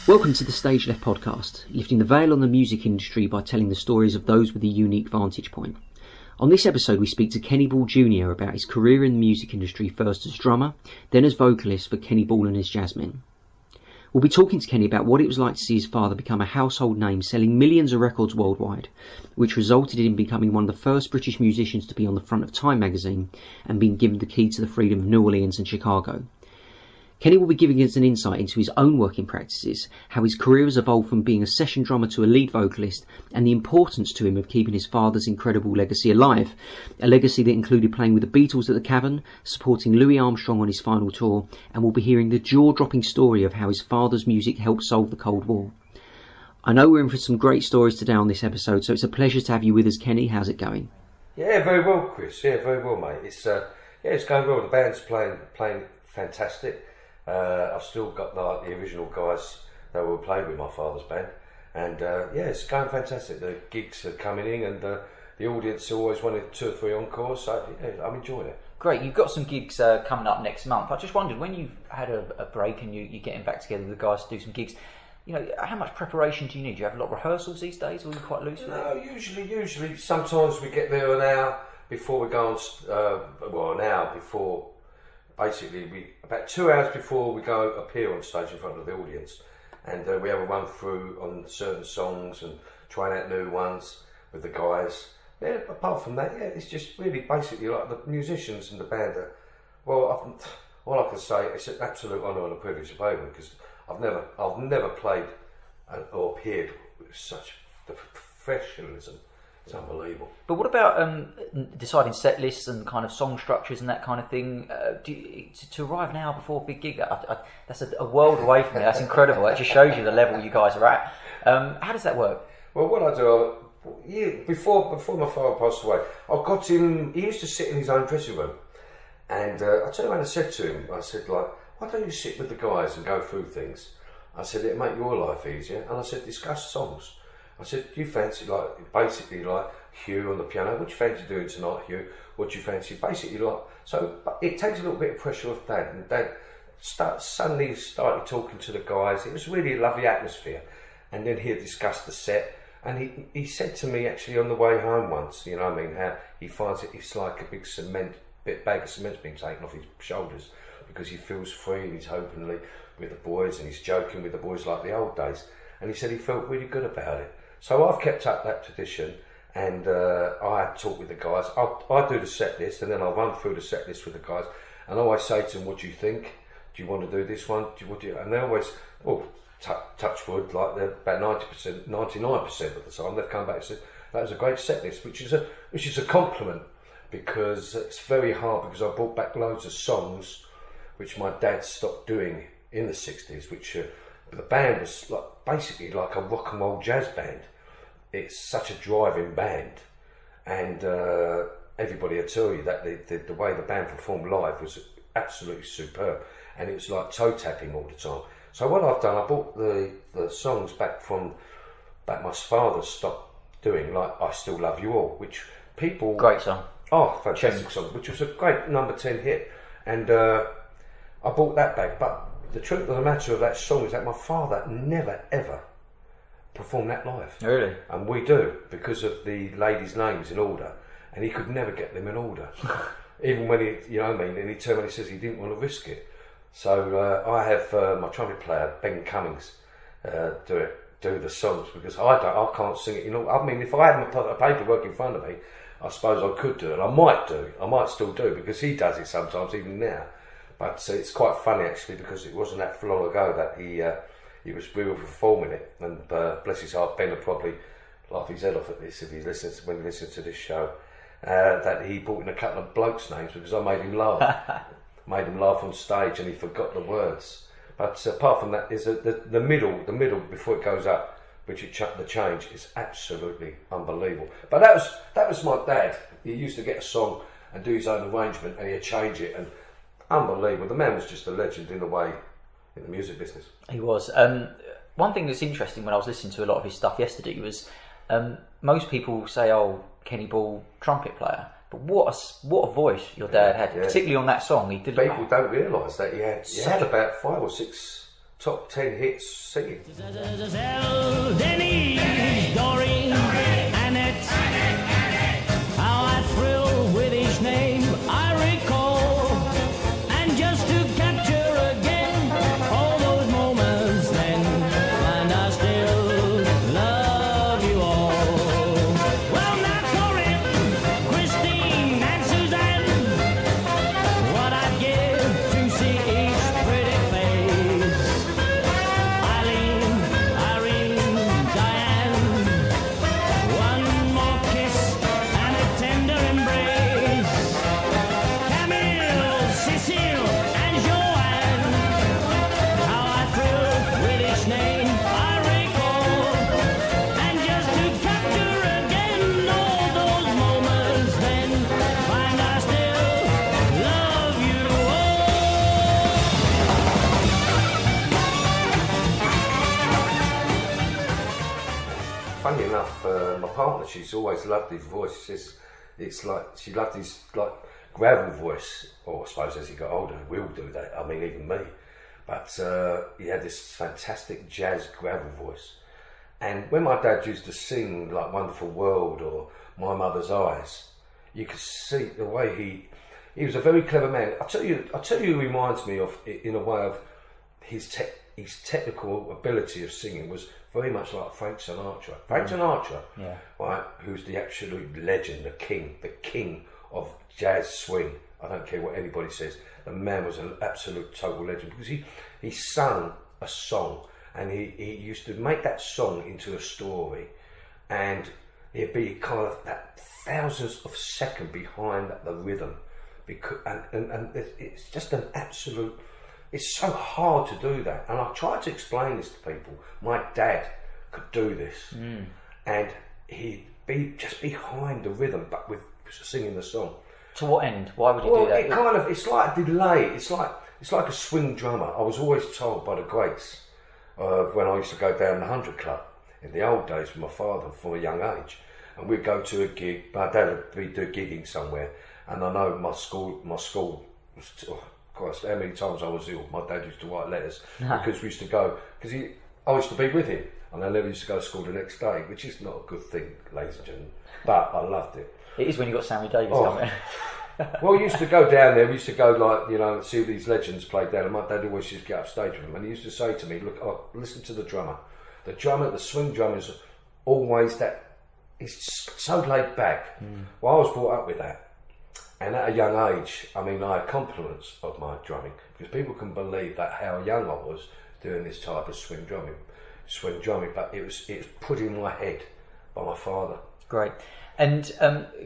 Welcome to the Stage Left Podcast, lifting the veil on the music industry by telling the stories of those with a unique vantage point. On this episode we speak to Kenny Ball Jr. about his career in the music industry, first as drummer, then as vocalist for Kenny Ball and his Jazzmen. We'll be talking to Kenny about what it was like to see his father become a household name, selling millions of records worldwide, which resulted in him becoming one of the first British musicians to be on the front of Time magazine and being given the key to the freedom of New Orleans and Chicago. Kenny will be giving us an insight into his own working practices, how his career has evolved from being a session drummer to a lead vocalist, and the importance to him of keeping his father's incredible legacy alive, a legacy that included playing with the Beatles at the Cavern, supporting Louis Armstrong on his final tour, and we'll be hearing the jaw-dropping story of how his father's music helped solve the Cold War. I know we're in for some great stories today on this episode, so it's a pleasure to have you with us, Kenny. How's it going? Yeah, very well, Chris. Yeah, very well, mate. It's going well. The band's playing fantastic. I've still got the original guys that were playing with my father's band, and it's going fantastic. The gigs are coming in, and the audience always wanted 2 or 3 encores, so yeah, I'm enjoying it. Great, you've got some gigs coming up next month. I just wondered, when you've had a break and you're getting back together with the guys to do some gigs, you know, how much preparation do you need? Do you have a lot of rehearsals these days, or are you quite loose with it? No, usually sometimes we get there an hour before we go on, an hour before. Basically, about 2 hours before we go appear on stage in front of the audience, and we have a run through on certain songs and trying out new ones with the guys. Yeah, apart from that, it's just really basically like the musicians and the band. All I can say, it's an absolute honour and a privilege to play with, because I've never played or appeared with such professionalism. It's unbelievable. But what about deciding set lists and kind of song structures and that kind of thing? To arrive now before a big gig, that's a world away from me. That's incredible. It just shows you the level you guys are at. How does that work? Well, what I do, before my father passed away, I got him. He used to sit in his own dressing room, and I turned around and said to him, I said, like, why don't you sit with the guys and go through things? I said, it'll make your life easier. And I said, discuss songs. I said, do you fancy, basically Hugh on the piano? What do you fancy doing tonight, Hugh? What do you fancy? Basically, so it takes a little bit of pressure off Dad, and Dad suddenly started talking to the guys. It was really a lovely atmosphere, and then he had discussed the set, and he said to me actually on the way home once, you know what I mean, how he finds it's like a big bag of cement's being taken off his shoulders, because he feels free and he's openly with the boys and he's joking with the boys like the old days, and he said he felt really good about it. So I've kept up that tradition, and I talk with the guys. I do the set list, and then I'll run through the set list with the guys, and I always say to them, what do you think? Do you want to do this one? And they always, touch wood, like they're about 90%, 99% of the time, they've come back and said, that was a great set list, which is a compliment, because it's very hard, because I brought back loads of songs which my dad stopped doing in the 60s, which the band was basically like a rock and roll jazz band. It's such a driving band, and everybody will tell you that the way the band performed live was absolutely superb, and it was like toe tapping all the time. So what I've done, I brought the songs back my father stopped doing, like I Still Love You All, which people... Great song. Oh, fantastic song, which was a great number 10 hit, and I brought that back. But the truth of the matter of that song is that my father never ever performed that live. Really? And we do, because of the ladies' names in order, and he could never get them in order. Even when he, you know what I mean, and he turned around and he says he didn't want to risk it. So I have my trumpet player, Ben Cummings, do the songs, because I can't sing it in order. I mean, if I had my paperwork in front of me, I suppose I could do it. I might still do, because he does it sometimes, even now. But it's quite funny actually, because it wasn't that long ago that we were performing it, and bless his heart, Ben will probably laugh his head off at this if he listens to this show. That he brought in a couple of blokes' names because I made him laugh, on stage, and he forgot the words. But apart from that, is the middle before it goes up, which the change is absolutely unbelievable. But that was my dad. He used to get a song and do his own arrangement, and he'd change it, and unbelievable. The man was just a legend in the music business. He was. One thing that's interesting when I was listening to a lot of his stuff yesterday was most people say, "Oh, Kenny Ball, trumpet player," but what a voice your dad had, particularly on that song. He did. People don't realise that he had about 5 or 6 top 10 hits singing. Denny, Doreen, Annette, how I thrill with each name I recall, and just to capture again all those moments then, and I still love you all. Well, now Corinne, Christine and Suzanne, what I'd give to see each pretty face. Eileen, Irene, Diane, one more kiss and a tender embrace. Camille, Cecile and Joanne, how I thrill with each name I recall, and just to capture again all those moments then, find I still love you all. Funny enough, my partner, she's always loved his voice. She says it's like she loved his like gravel voice, or I suppose as he got older, we all do that. I mean, even me. But he had this fantastic jazz gravel voice. And when my dad used to sing like "Wonderful World" or "My Mother's Eyes," you could see the way he was a very clever man. I tell you, he reminds me of, in a way, of his technical ability of singing was very much like Frank Sinatra. Frank Sinatra, Yeah. right, who's the absolute legend, the king of jazz swing. I don't care what anybody says. The man was an absolute total legend because he sung a song, and he used to make that song into a story, and it'd be kind of that thousandths of a second behind the rhythm, because and it's just an absolute. It's so hard to do that, and I've tried to explain this to people. My dad could do this, and he'd be just behind the rhythm, but with singing the song. To what end? Why would you Well, do that? it's like a delay. It's like a swing drummer. I was always told by the greats when I used to go down the 100 Club in the old days with my father from a young age, and we'd go to a gig. My dad would be doing gigging somewhere, and I know my school was. Christ, how many times I was ill. My dad used to write letters because we used to go, I used to be with him, and I never used to go to school the next day, which is not a good thing, ladies and gentlemen, but I loved it. It is when you got Sammy Davis coming. Well, we used to go down there, we used to go see these legends play down, and my dad always used to get upstage with him, and he used to say to me, look, listen to the drummer. The swing drummer is always that, it's so laid back. Well, I was brought up with that. And at a young age, I mean, I had compliments of my drumming, because people can believe that how young I was doing this type of swing drumming, but it was put in my head by my father. Great. And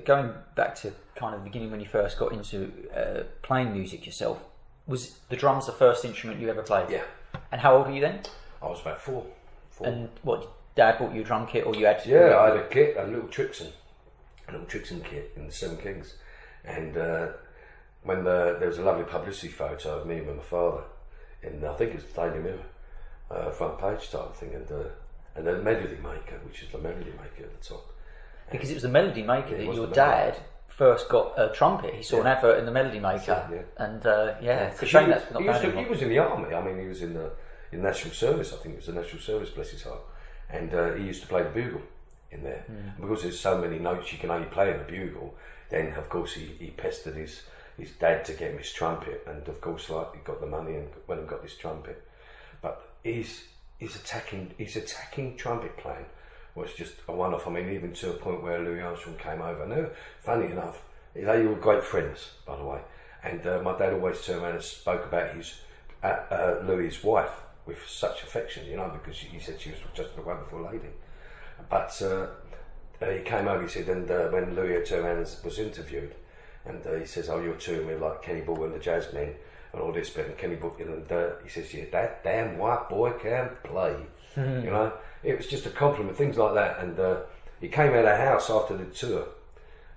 going back to kind of the beginning when you first got into playing music yourself, was the drums the first instrument you ever played? Yeah. And how old were you then? I was about four. And what, Dad bought you a drum kit, or you had to? Yeah, I had a kit, a little Trixon kit in the Seven Kings. And when there was a lovely publicity photo of me with my father in, I think it was the Daily Mirror, front page type of thing, and the Melody Maker, which is the Melody Maker at the top. Because it was the Melody Maker that your dad first got a trumpet. He saw an advert in the Melody Maker, and it's a shame that's not bad anymore. He was in the army. I mean, he was in the National Service. I think it was the National Service, bless his heart. And he used to play the bugle in there. And because there's so many notes you can only play in the bugle, then of course he pestered his dad to get him his trumpet, and of course he got the money and went and got this trumpet. But his attacking trumpet playing was just a one-off. I mean, even to a point where Louis Armstrong came over. Now, funny enough, they were great friends, by the way. And my dad always turned around and spoke about his Louis's wife with such affection, because he said she was just a wonderful lady. But he came over, he said, and when Louis turned around and was interviewed, and he says, "Oh, you're touring with like Kenny Ball and the Jazzmen and all this bit," and Kenny Ball, and he says, "Yeah, that damn white boy can play." It was just a compliment, things like that. And he came out of the house after the tour,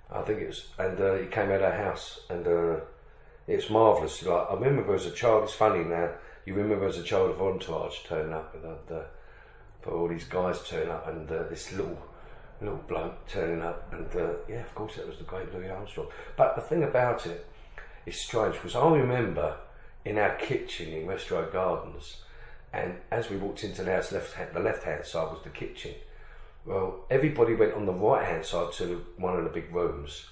I think it was, and he came out of the house, and it's marvellous. Like, I remember as a child, it's funny now, you remember as a child of Entourage turning up, and for all these guys turning up, and this little bloke turning up, and of course that was the great Louis Armstrong. But the thing about it is strange, because I remember in our kitchen in West Road Gardens, And as we walked into the house, the left-hand side was the kitchen. Well, everybody went on the right-hand side to one of the big rooms,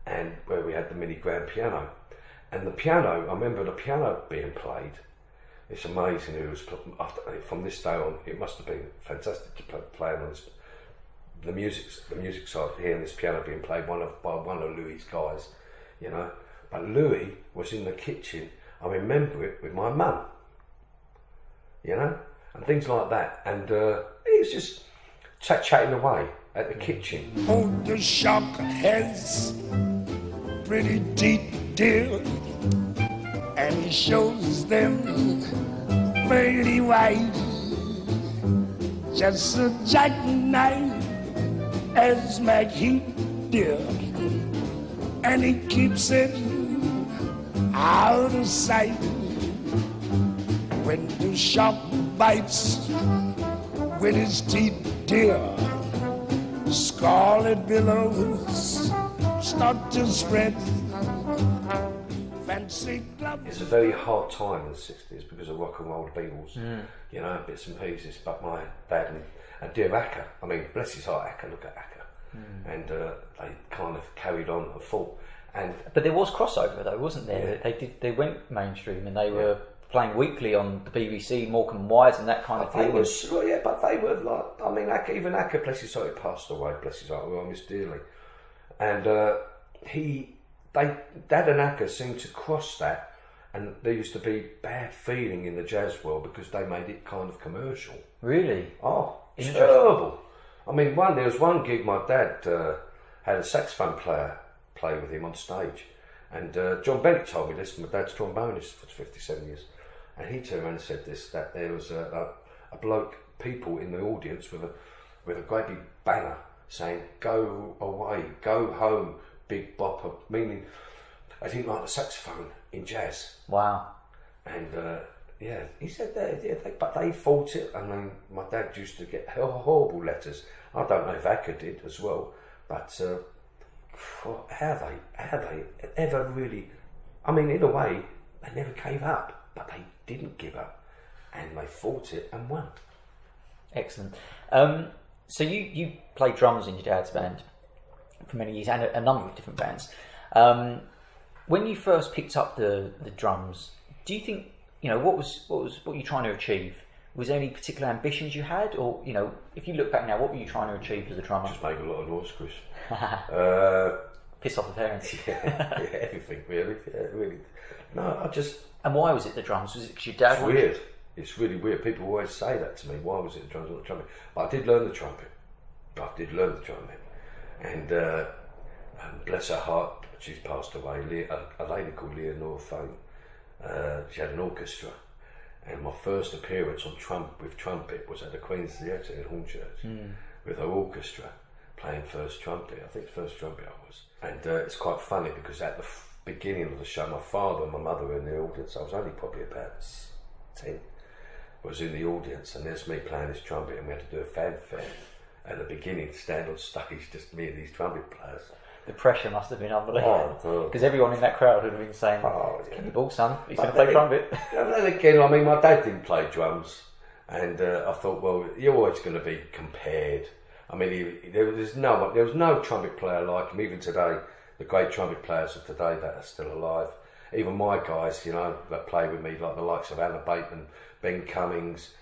and where we had the mini grand piano. And the piano, I remember the piano being played. It's amazing. It was from this day on. It must have been fantastic to play on this, the music side, hearing this piano being played by one of Louis' guys, you know. But Louis was in the kitchen. I remember it with my mum, you know, and things like that. And he was just chatting away at the kitchen. Oh, the shark has pretty teeth, dear, and he shows them pretty white. Just a jackknife as McHeath, dear, and he keeps it out of sight. When the shark bites with his teeth, dear, scarlet billows start to spread. Fancy gloves. It's a very hard time in the 60s because of rock and roll, the Beatles, you know, bits and pieces. But my dad and dear Acker, I mean, bless his heart, Acker, look at Acker. And they kind of carried on and fought. But there was crossover though, wasn't there? Yeah. They went mainstream and they were playing weekly on the BBC, Morecambe and Wise and that kind of thing. But they were like, I mean, even Acker, bless his heart, he passed away, bless his heart, who I miss dearly. And Dad and Acker seemed to cross that, and there used to be bad feeling in the jazz world because they made it kind of commercial. Really? Oh, it's terrible. I mean, there was one gig my dad had a saxophone player play with him on stage, and John Bennett told me this. My dad's trombonist for 57 years, and he turned around and said that there was a bloke, people in the audience with a great big banner saying "Go away, go home, Big Bopper," meaning I didn't like the saxophone in jazz. Wow. And he said that, but they fought it. I mean, my dad used to get horrible letters. I don't know if Acker did as well, but how they ever really, I mean, in a way, they never gave up, but they didn't give up, and they fought it and won. Excellent. So you played drums in your dad's band for many years, and a number of different bands. When you first picked up the drums, do you think, you know, what you trying to achieve? Was there any particular ambitions you had, or, you know, if you look back now, what were you trying to achieve as a drummer? Just make a lot of noise, Chris. Piss off the parents. Yeah, everything really. Yeah, really. No, I just. And why was it the drums? Was it because your dad? It's weird. It's really weird. People always say that to me. Why was it the drums, not the trumpet? But I did learn the trumpet. And bless her heart, she's passed away. A lady called Leonore Fane. She had an orchestra, and my first appearance on with trumpet was at the Queen's Theatre in Hornchurch with her orchestra playing first trumpet. I think first trumpet I was. And it's quite funny because at the beginning of the show, my father and my mother were in the audience. I was only probably about 10. Was in the audience, and there's me playing this trumpet, and we had to do a fanfare at the beginning, stand on stage, just me and these trumpet players. The pressure must have been unbelievable, because everyone in that crowd would have been saying, "Can ball, son? He's going to play trumpet." And then again, I mean, my dad didn't play drums, and I thought, well, you're always going to be compared. I mean, there was no trumpet player like him. Even today, the great trumpet players of today that are still alive, even my guys, you know, that play with me, like the likes of Alan Bateman, Ben Cummings,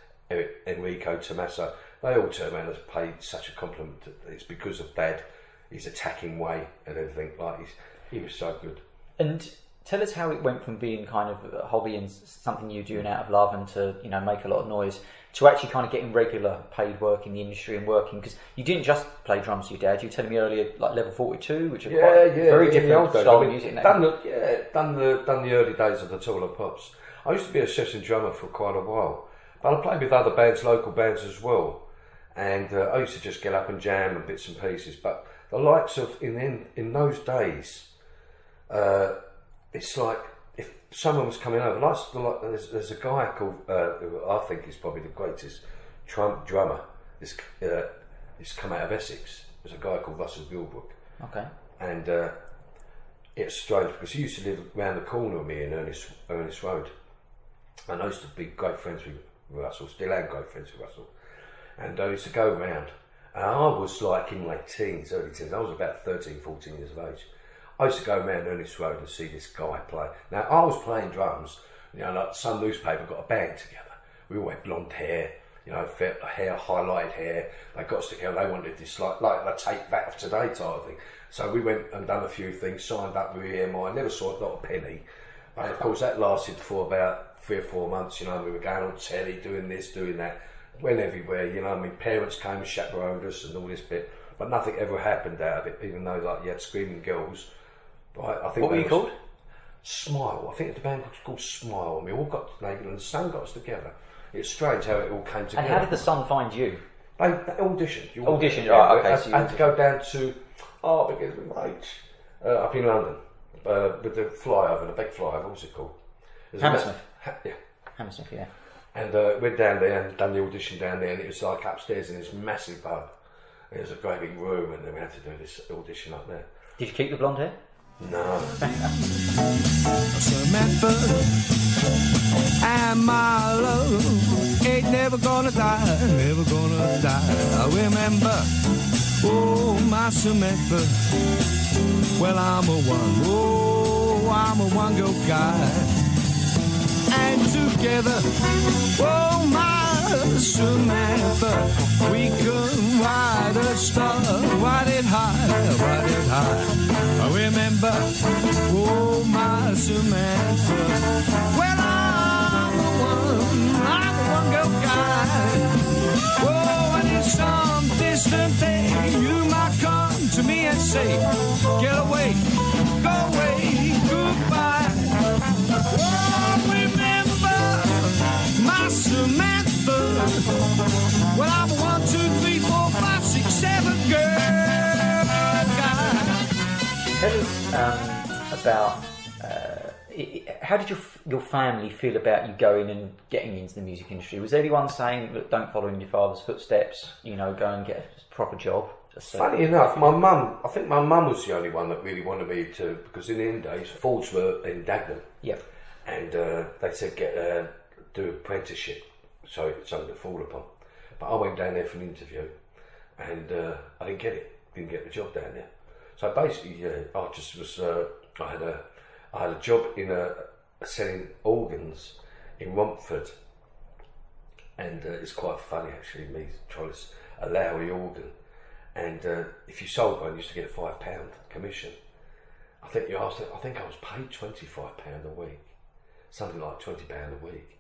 Enrico Tommaso, they all turn around and pay such a compliment. It's because of Dad, his attacking way and everything. Like he was so good. And tell us how it went from being kind of a hobby and something you're doing out of love and to, you know, make a lot of noise, to actually kind of getting regular paid work in the industry and working, because you didn't just play drums with your dad. You were telling me earlier, like Level 42, which are very different style of music. Done the early days of the Taller Pops. I used to be a session drummer for quite a while, but I played with other bands, local bands as well, and I used to just get up and jam and bits and pieces. But the likes of in those days, it's like if someone was coming over. There's a guy called who I think is probably the greatest drummer. He's come out of Essex. There's a guy called Russell Gilbrook. Okay. And it's strange because he used to live around the corner of me in Ernest Road. And I used to be great friends Russell, still am great friends with Russell. And I used to go around, and I was like in my teens, early teens, I was about 13, 14 years of age. I used to go around Ernest Road and see this guy play. Now, I was playing drums, you know, like some newspaper got a band together. We all had blonde hair, you know, hair, highlighted hair. They got us together, they wanted this, like the Take That of Today type of thing. So we went and done a few things, signed up with EMI, never saw not a penny. But of course that lasted for about 3 or 4 months, you know, we were going on telly, doing this, doing that. Went everywhere, you know, I mean, parents came and chaperoned us and all this bit. But nothing ever happened out of it, even though like you had screaming girls. Right, I think what were you called? Smile. I think the band was called Smile, and we all got naked and the Sun got us together. It's strange how it all came together. And how did the Sun find you? They auditioned. Auditioned, right, okay. I had to go down to, begins with H, up in London, with the flyover, the big flyover, what's it called? Hammersmith. Yeah. Hammersmith, yeah. And went down there and done the audition down there, and it was like upstairs in this massive pub. It was a great big room, and then we had to do this audition up there. Did you keep the blonde hair? No. Samantha, and my love ain't never gonna die, never gonna die. I remember, oh my Samantha, well I'm a one girl guy, and together, oh my Samantha, we could ride a star, ride it high, ride it high. I remember, oh my Samantha, well I'm a one girl guy. Oh, and in some distant day, you might come to me and say, get away, go away, goodbye. Oh, remember my Samantha, well I'm a 1, 2, 3, 4, 5, 6, 7 girl guy. Tell us how did your family feel about you going and getting into the music industry? Was anyone saying, look, don't follow in your father's footsteps, you know, go and get a proper job? Funny enough, I think my mum was the only one that really wanted me to, because in the end days, Fords were in Dagenham. Yep. And they said, do apprenticeship, so it's something to fall upon. But I went down there for an interview, and I didn't get it, didn't get the job down there. So basically, I just was, I had a job in selling organs in Romford, and it's quite funny actually, me trying to a Lowry organ, and if you sold one, you used to get a £5 commission. I think I was paid £25 a week, something like £20 a week,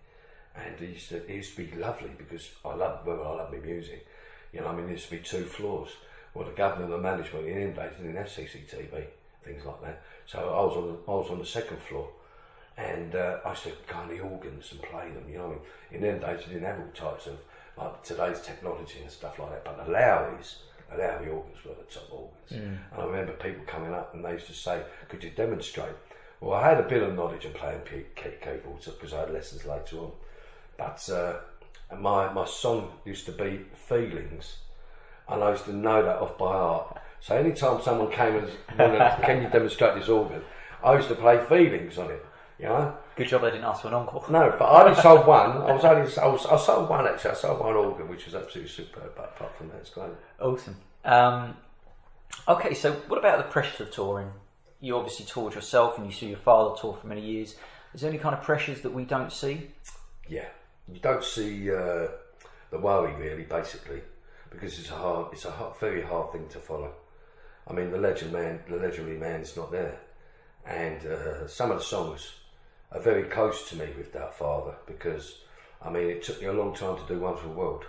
and it used to be lovely because I love my music. You know, I mean, there used to be 2 floors. Well, the government and the management in them days didn't have CCTV, things like that. So I was on the 2nd floor, and I used to go on the organs and play them. You know, I mean, in them days you didn't have all types of like today's technology and stuff like that. But the Lowry organs were the top organs. And I remember people coming up and they used to say, "Could you demonstrate?" Well, I had a bit of knowledge of playing keyboards because I had lessons later on. But my song used to be Feelings, and I used to know that off by heart. So anytime someone came and wanted, can you demonstrate this organ, I used to play Feelings on it, you know. Good job they didn't ask for an encore. No, but I only sold one. I sold one actually. I sold one organ, which was absolutely superb. But apart from that, it's great. Awesome. Okay, so what about the pressures of touring? You obviously toured yourself, and you saw your father tour for many years. Is there any kind of pressures that we don't see? Yeah, you don't see the worry really, basically, because it's a very hard thing to follow. I mean, the legendary man is not there, and some of the songs are very close to me with that father, because I mean, it took me a long time to do Wonderful World,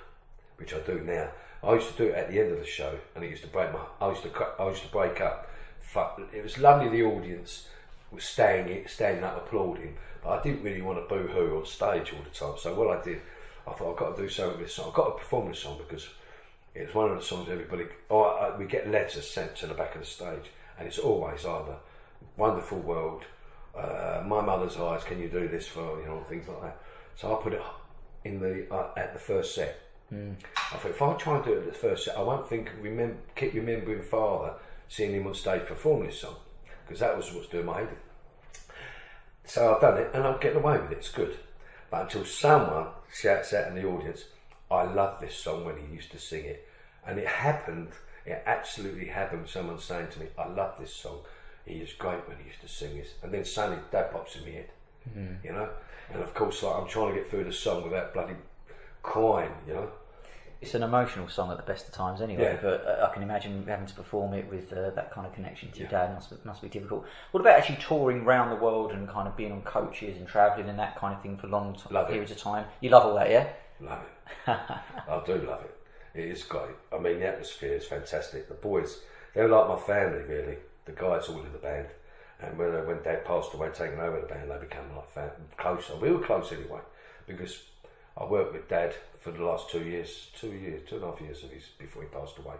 which I do now. I used to do it at the end of the show, and it used to break I used to break up. It was lovely. The audience was standing up applauding, but I didn't really want to boo-hoo on stage all the time. So what I did, I thought I've got to do something with this song. I've got to perform this song because it's one of the songs everybody. We get letters sent to the back of the stage, and it's always either Wonderful World, My Mother's Eyes, Can You Do This For, you know, things like that. So I put it in at the first set. I thought if I try and do it at the first set, I won't keep remembering Father, seeing him on stage perform this song, because that was what's doing my head in. So I've done it, and I'm getting away with it. It's good. But until someone shouts out in the audience, I love this song, when he used to sing it. And it absolutely happened, someone saying to me, I love this song, he is great when he used to sing this. And then suddenly that pops in my head, you know. And of course, like, I'm trying to get through the song without bloody crying, you know. It's an emotional song at the best of times anyway, but I can imagine having to perform it with that kind of connection to your dad must be difficult. What about actually touring around the world and kind of being on coaches and travelling and that kind of thing for long periods of time? You love all that, yeah? Love it. I do love it. It is great. I mean, the atmosphere is fantastic. The boys, they're like my family, really. The guys all in the band. And when Dad passed away, taking over the band, they became like closer. We were close anyway, because I worked with Dad for the last 2 years, 2.5 years before he passed away.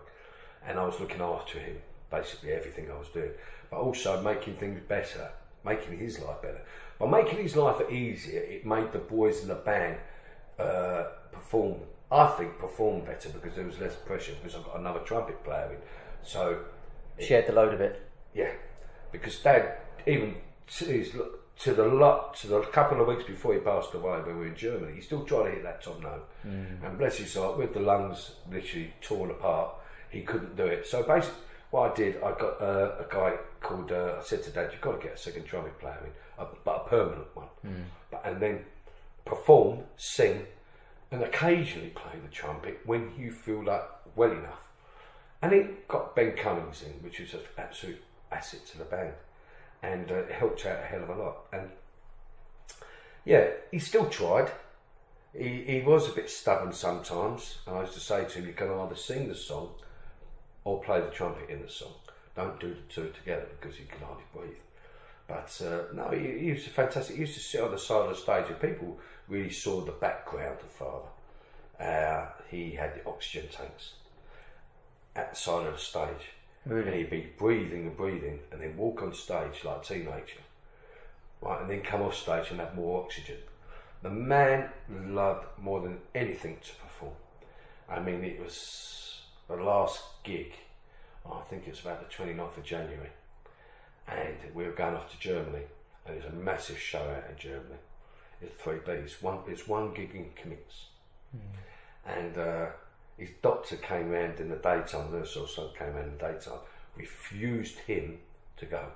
And I was looking after him, basically everything I was doing. But also making things better, making his life better. By making his life easier, it made the boys in the band perform better, because there was less pressure, because I've got another trumpet player in. So shared the load a bit. Yeah, because Dad, even to the couple of weeks before he passed away, when we were in Germany, he still tried to hit that top note. And bless his heart, with the lungs literally torn apart, he couldn't do it. So basically, what I did, I got a guy called, I said to Dad, you've got to get a second trumpet player in, but a permanent one. And then perform, sing, and occasionally play the trumpet when you feel like well enough. And he got Ben Cummings in, which was an absolute asset to the band, and it helped out a hell of a lot. And yeah, he still tried. He was a bit stubborn sometimes, and I used to say to him, you can either sing the song or play the trumpet in the song. Don't do the two together, because you can hardly breathe. But no, he was fantastic. He used to sit on the side of the stage, and people really saw the background of Father. He had the oxygen tanks at the side of the stage. Really? And he'd be breathing and breathing, and then walk on stage like a teenager, right, and then come off stage and have more oxygen. The man loved more than anything to perform. I mean, it was the last gig, I think it was about the 29th of January, and we were going off to Germany, and it was a massive show out in Germany. It's 3 days. It's one gig in commits. And his doctor came round in the daytime, nurse or something came round in the daytime, refused him to go.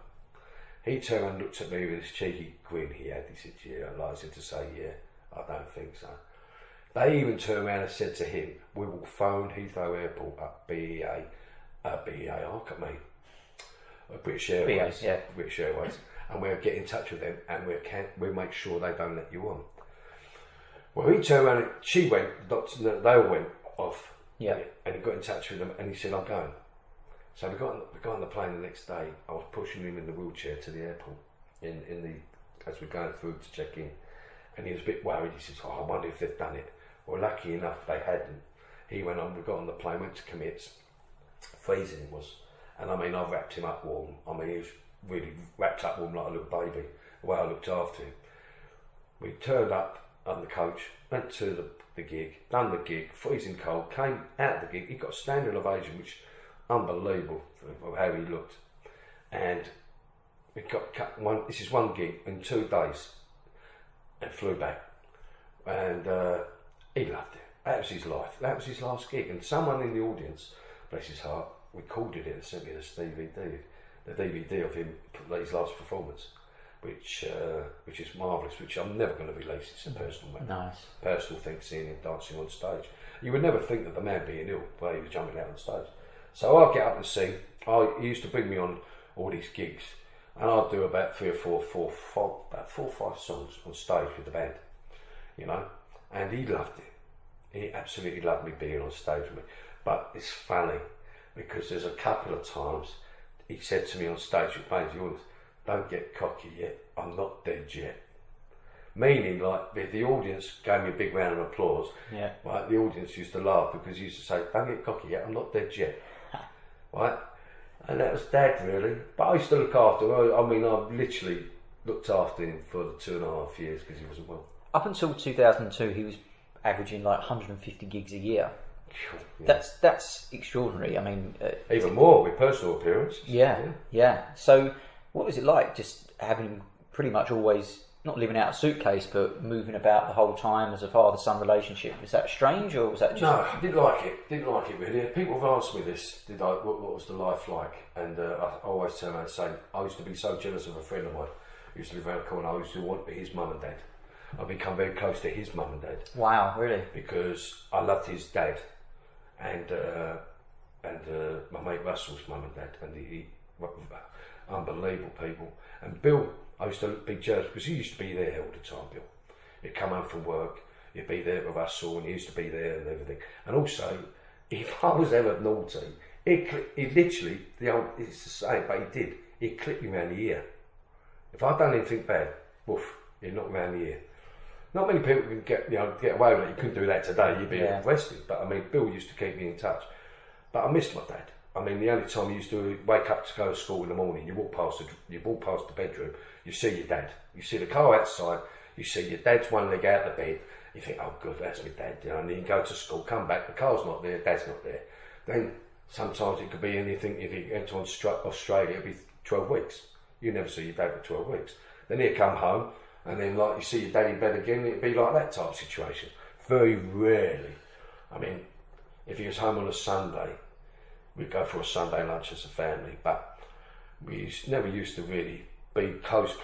He turned and looked at me with this cheeky grin he had. He said, yeah, I lied to say, yeah, I don't think so. They even turned around and said to him, we will phone Heathrow Airport up British Airways, British Airways, and we'll get in touch with them, and we'll make sure they don't let you on. Well, he turned around and she went, the doctor, they all went off. Yeah. And he got in touch with them, and he said, I'm going. So we got on the plane the next day. I was pushing him in the wheelchair to the airport as we're going through to check in. And he was a bit worried. He says, I wonder if they've done it. Well, lucky enough, they hadn't. He went on, we got on the plane, went to commits. Freezing it was. And I mean, I wrapped him up warm. I mean, he was really wrapped up warm like a little baby, the way I looked after him. We turned up on the coach, went to the gig, done the gig, freezing cold, came out of the gig. He got a standing ovation, which unbelievable for how he looked. And we got this is one gig in 2 days, and flew back. And he loved it. That was his life. That was his last gig. And someone in the audience, bless his heart, recorded it and sent me this DVD, the DVD of him, his last performance, which is marvellous, which I'm never going to release. It's a personal matter. Nice. Personal thing, seeing him dancing on stage. You would never think of the man being ill while he was jumping out on stage. So I'd get up and sing. He used to bring me on all these gigs, and I'd do about 4 or 5 songs on stage with the band, you know, and he loved it. He absolutely loved me being on stage with me. But it's funny, because there's a couple of times he said to me on stage, don't get cocky yet, I'm not dead yet. Meaning, like, if the audience gave me a big round of applause, right, the audience used to laugh, because he used to say, don't get cocky yet, I'm not dead yet. Right? And that was Dad, really. But I used to look after him. I mean, I literally looked after him for the 2.5 years, because he wasn't well. Up until 2002, he was averaging like 150 gigs a year. Yeah. That's extraordinary. I mean, even more with personal appearances. Yeah. So, what was it like just having him pretty much always not living out a suitcase, but moving about the whole time as a father-son relationship. Was that strange, or was that just... No, I didn't like it. Didn't like it really. People have asked me this. What was the life like? And I always turn around and say, I used to be so jealous of a friend of mine who used to live around the corner. I used to want his mum and dad. I've become very close to his mum and dad. Wow, really? Because I loved his dad, and my mate Russell's mum and dad, and he unbelievable people. And Bill, I used to be jealous because he used to be there all the time. Bill, he'd come home from work, he'd be there with Russell, and he used to be there and everything. And also, if I was ever naughty, he literally, it's the same, but he did. He'd clip me around the ear. If I'd done anything bad, woof, he'd knock me around the ear. Not many people can get away with it. You couldn't do that today. You'd be arrested. But I mean, Bill used to keep me in touch. But I missed my dad. I mean, the only time he used to wake up to go to school in the morning, you walk past the bedroom, you see your dad. You see the car outside. You see your dad's one leg out of the bed. You think, oh, good, that's my dad. You know, and then you go to school, come back, the car's not there, dad's not there. Then sometimes it could be anything. If you went to Australia, it'd be 12 weeks. You never see your dad for 12 weeks. Then he'd come home. And then, like, you see your dad in bed again, it'd be like that type of situation. Very rarely. I mean, if he was home on a Sunday, we'd go for a Sunday lunch as a family, but we never used to really be close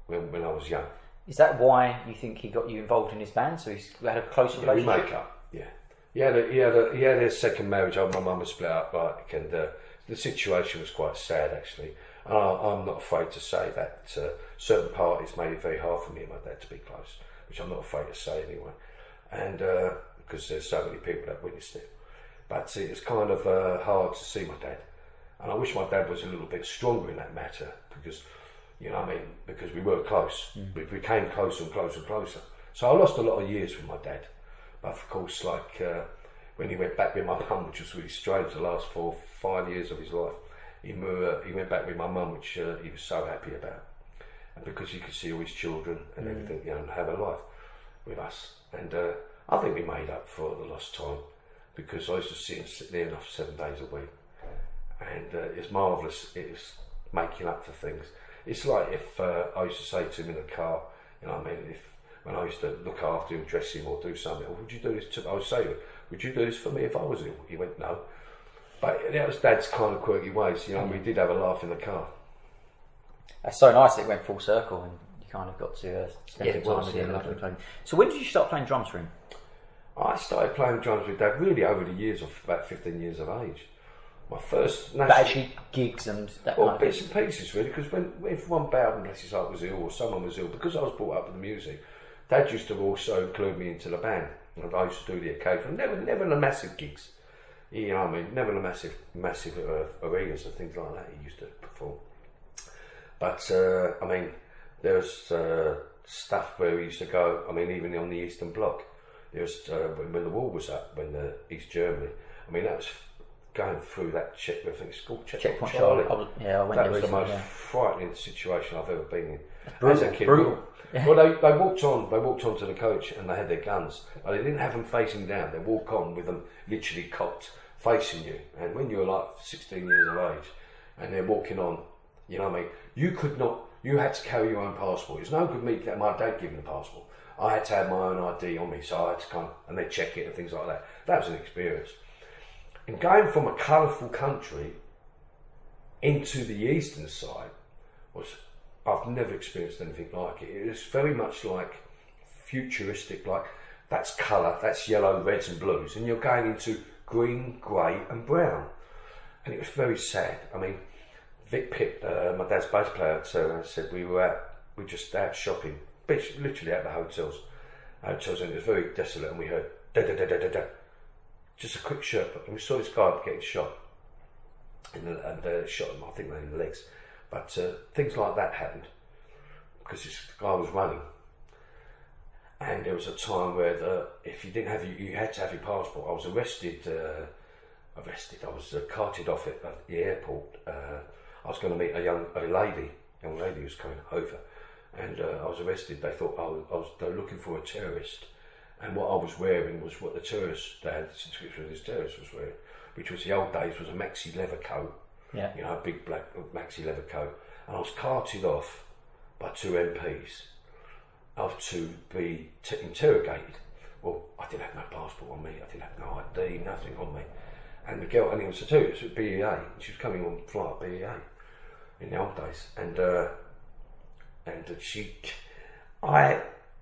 when I was young. Is that why you think he got you involved in his band? So he's had a close relationship? We make up, yeah. He had a second marriage. My mum was split up, and the situation was quite sad, actually. And I'm not afraid to say that certain parties made it very hard for me and my dad to be close, which I'm not afraid to say anyway, and because there's so many people that witnessed it. But it's kind of hard to see my dad, and I wish my dad was a little bit stronger in that matter, because, you know what I mean, because we were close. We became closer and closer and closer. So I lost a lot of years with my dad, but of course, like when he went back with my mum, which was really strange, the last 4 or 5 years of his life. He went back with my mum, which he was so happy about, and because he could see all his children and everything, you know, and have a life with us. And I think we made up for the lost time, because I used to see him sit there enough 7 days a week, and it's marvellous. It was making up for things. It's like if I used to say to him in the car, you know what I mean, when I used to look after him, dress him or do something, or would you do this I would say, would you do this for me if I was ill? He went, no. But that was Dad's kind of quirky ways, you know. We did have a laugh in the car. That's so nice that it went full circle and you kind of got to spend time with him. So when did you start playing drums for him? I started playing drums with Dad really over the years of about 15 years of age. My first But actually gigs and that kind of bits thing? and pieces really, because if one Bowden, bless his heart, was ill or someone was ill, because I was brought up with the music, Dad used to also include me into the band, and I used to do the occasional, never the massive gigs. You know what I mean? Never the massive arenas and things like that he used to perform. But I mean, there was stuff where we used to go. I mean, even on the Eastern Bloc, there was when the war was up, when the East Germany. I mean, that was going through that I think it's called Checkpoint Charlie. I went that there was the most recently, frightening situation I've ever been in. Brutal, As a kid, brutal. Well, they walked on to the coach and they had their guns, but they didn't have them facing down. They walk on with them literally cocked, facing you. And when you were like 16 years of age, and they're walking on, you know what I mean? You had to carry your own passport. It's no good me getting my dad giving the passport. I had to have my own ID on me, so I had to come and they check it and things like that. That was an experience. And going from a colourful country into the eastern side I've never experienced anything like it. It was very much like futuristic, like that's colour, that's yellow, reds and blues, and you're going into green, grey and brown. And it was very sad. I mean, Vic Pitt, my dad's bass player, said we just out shopping, literally at the hotels, and it was very desolate, and we heard da da da da da da, just a quick shot, and we saw this guy getting shot, and shot him, I think, in the legs. But things like that happened because this guy was running, and there was a time where if you didn't have you had to have your passport. I was arrested. I was carted off at the airport. I was going to meet a young lady who was coming over, and I was arrested. They thought they were looking for a terrorist, and what I was wearing was what the terrorist, they had the description of this terrorist was wearing, which was the old days, was a maxi leather coat. Yeah. You know, a big black maxi leather coat. And I was carted off by 2 MPs. to be interrogated. Well, I didn't have no passport on me, I didn't have no ID, nothing on me. And the girl, and it was it was BEA, she was coming on flight BEA in the old days. I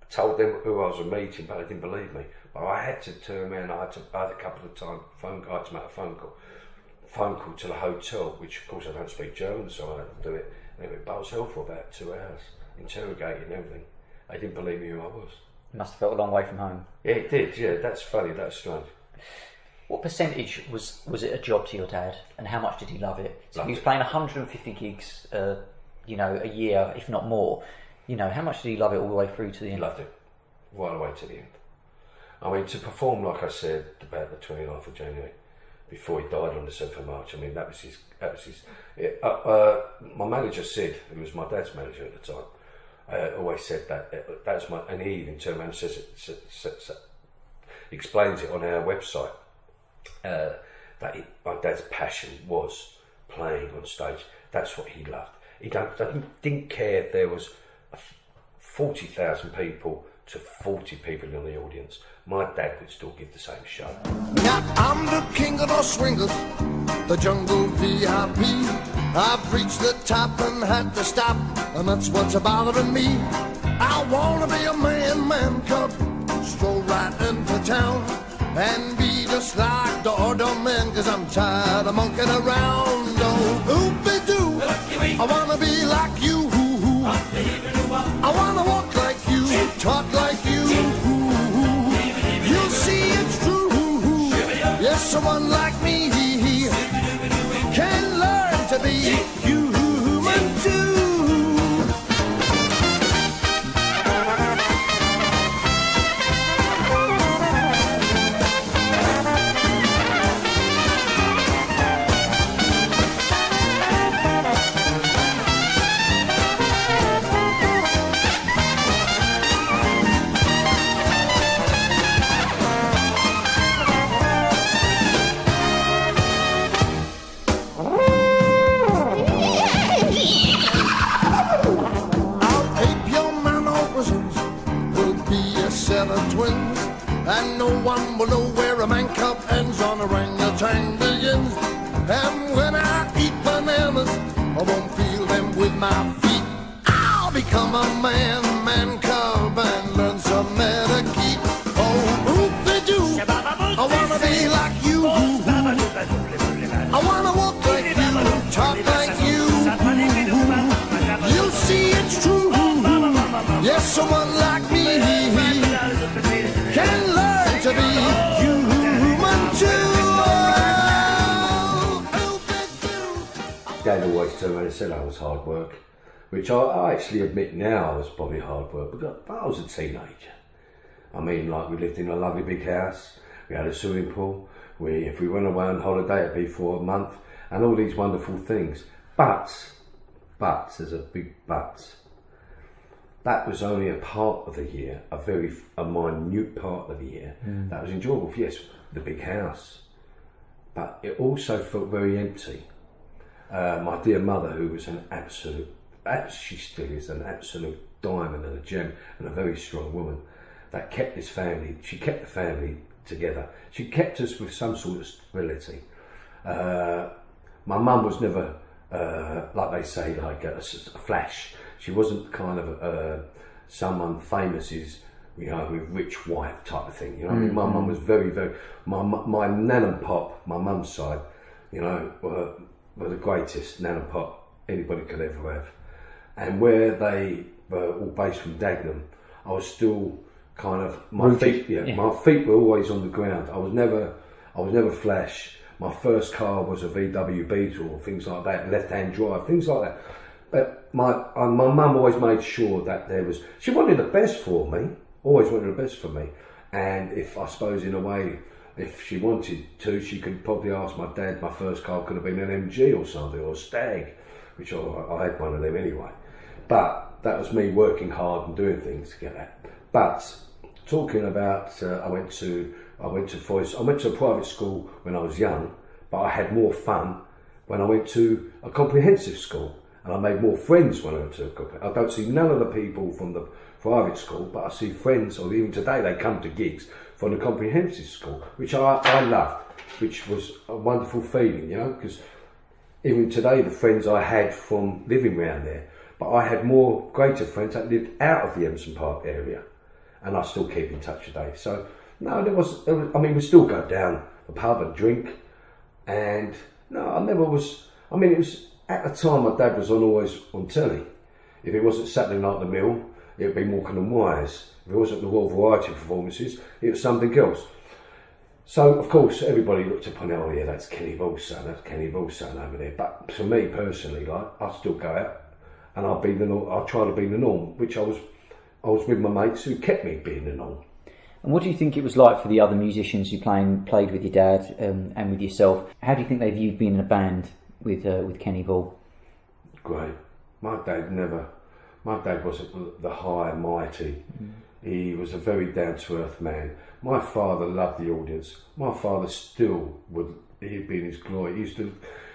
told them who I was meeting, but they didn't believe me. But I had to turn around, I had a couple of times, I had to make a phone call to the hotel, which of course I don't speak German, so I had to do it. And it went by myself for about 2 hours, interrogating everything. They didn't believe me who I was. It must have felt a long way from home. Yeah, it did, yeah, that's funny, that's strange. What percentage was it a job to your dad, and how much did he love it? So he was playing 150 gigs, a year, if not more. How much did he love it all the way through to the end? He loved it, right away to the end. I mean, to perform, like I said, about the 29th of January, before he died on the 7th of March, I mean, that was his. My manager said, who was my dad's manager at the time, always said that's my, and he even turned around and says explains it on our website, that my dad's passion was playing on stage. That's what he loved. He didn't care if there was 40,000 people to 40 people in the audience. My dad would still give the same show. Now I'm the king of those swingers, the jungle VIP. I've reached the top and had to stop, and that's what's bothering me. I wanna be a man cub, stroll right into town, and be just like the other men, 'cause I'm tired of monkeying around. Oh, oopie-doo, I wanna be like you. I wanna walk like you, talk like you. You'll see it's true. Yes, someone like me can learn to be human too. Twins, and no one will know where a man cub ends on orangutan begins. And when I eat bananas, I won't feel them with my feet. I'll become a man cub, and learn some etiquette. Oh, oop-de-doo, I wanna be like you. I wanna walk like you, talk like you. You'll see it's true. Yes, someone like me can learn to be human too. Dad always turned around and said I was hard work, which I actually admit now I was probably hard work, but I was a teenager. I mean, like, we lived in a lovely big house, we had a swimming pool, if we went away on holiday it'd be for a month, and all these wonderful things. But, there's a big but. That was only a part of the year, a minute part of the year. That was enjoyable. Yes, the big house, but it also felt very empty. My dear mother, who was an absolute, she still is an absolute diamond and a gem and a very strong woman, that kept this family. She kept the family together. She kept us with some sort of stability. My mum was never, like they say, like a flash. She wasn't kind of someone famous is, with rich wife type of thing. I mean, my mum was very, very. My nan and pop, my mum's side, were the greatest nan and pop anybody could ever have. And where they were all based from Dagenham, I was still kind of my feet were always on the ground. I was never flash. My first car was a VW Beetle, things like that, left-hand drive, things like that. But my mum always made sure that she wanted the best for me, always wanted the best for me. And if, I suppose in a way, if she wanted to, she could probably ask my dad, my first car could have been an MG or something, or a Stag, which I had one of them anyway. But that was me working hard and doing things to get that. But talking about, I went to a private school when I was young, but I had more fun when I went to a comprehensive school. And I made more friends when I went to a company. I don't see none of the people from the private school, but I see friends, or even today they come to gigs from the comprehensive school, which I loved, which was a wonderful feeling, you know, because even today the friends I had from living around there, but I had more greater friends that lived out of the Emerson Park area, and I still keep in touch today. So no, there was I mean, we still go down the pub and drink, and no, I never was. I mean, it was at the time my dad was always on telly. If it wasn't Saturday Night at the Mill, it would be Morecambe and Wise. If it wasn't the Royal Variety performances, it was something else. So of course everybody looked upon, oh yeah, that's Kenny Ball's son, that's Kenny Ball's son over there. But for me personally, like, I still go out and I try to be the norm, which I was with my mates who kept me being the norm. And what do you think it was like for the other musicians who played with your dad and with yourself? How do you think they viewed being in a band with Kenny Ball? Great. My dad wasn't the high and mighty. He was a very down-to-earth man. My father loved the audience. My father still he'd be in his glory.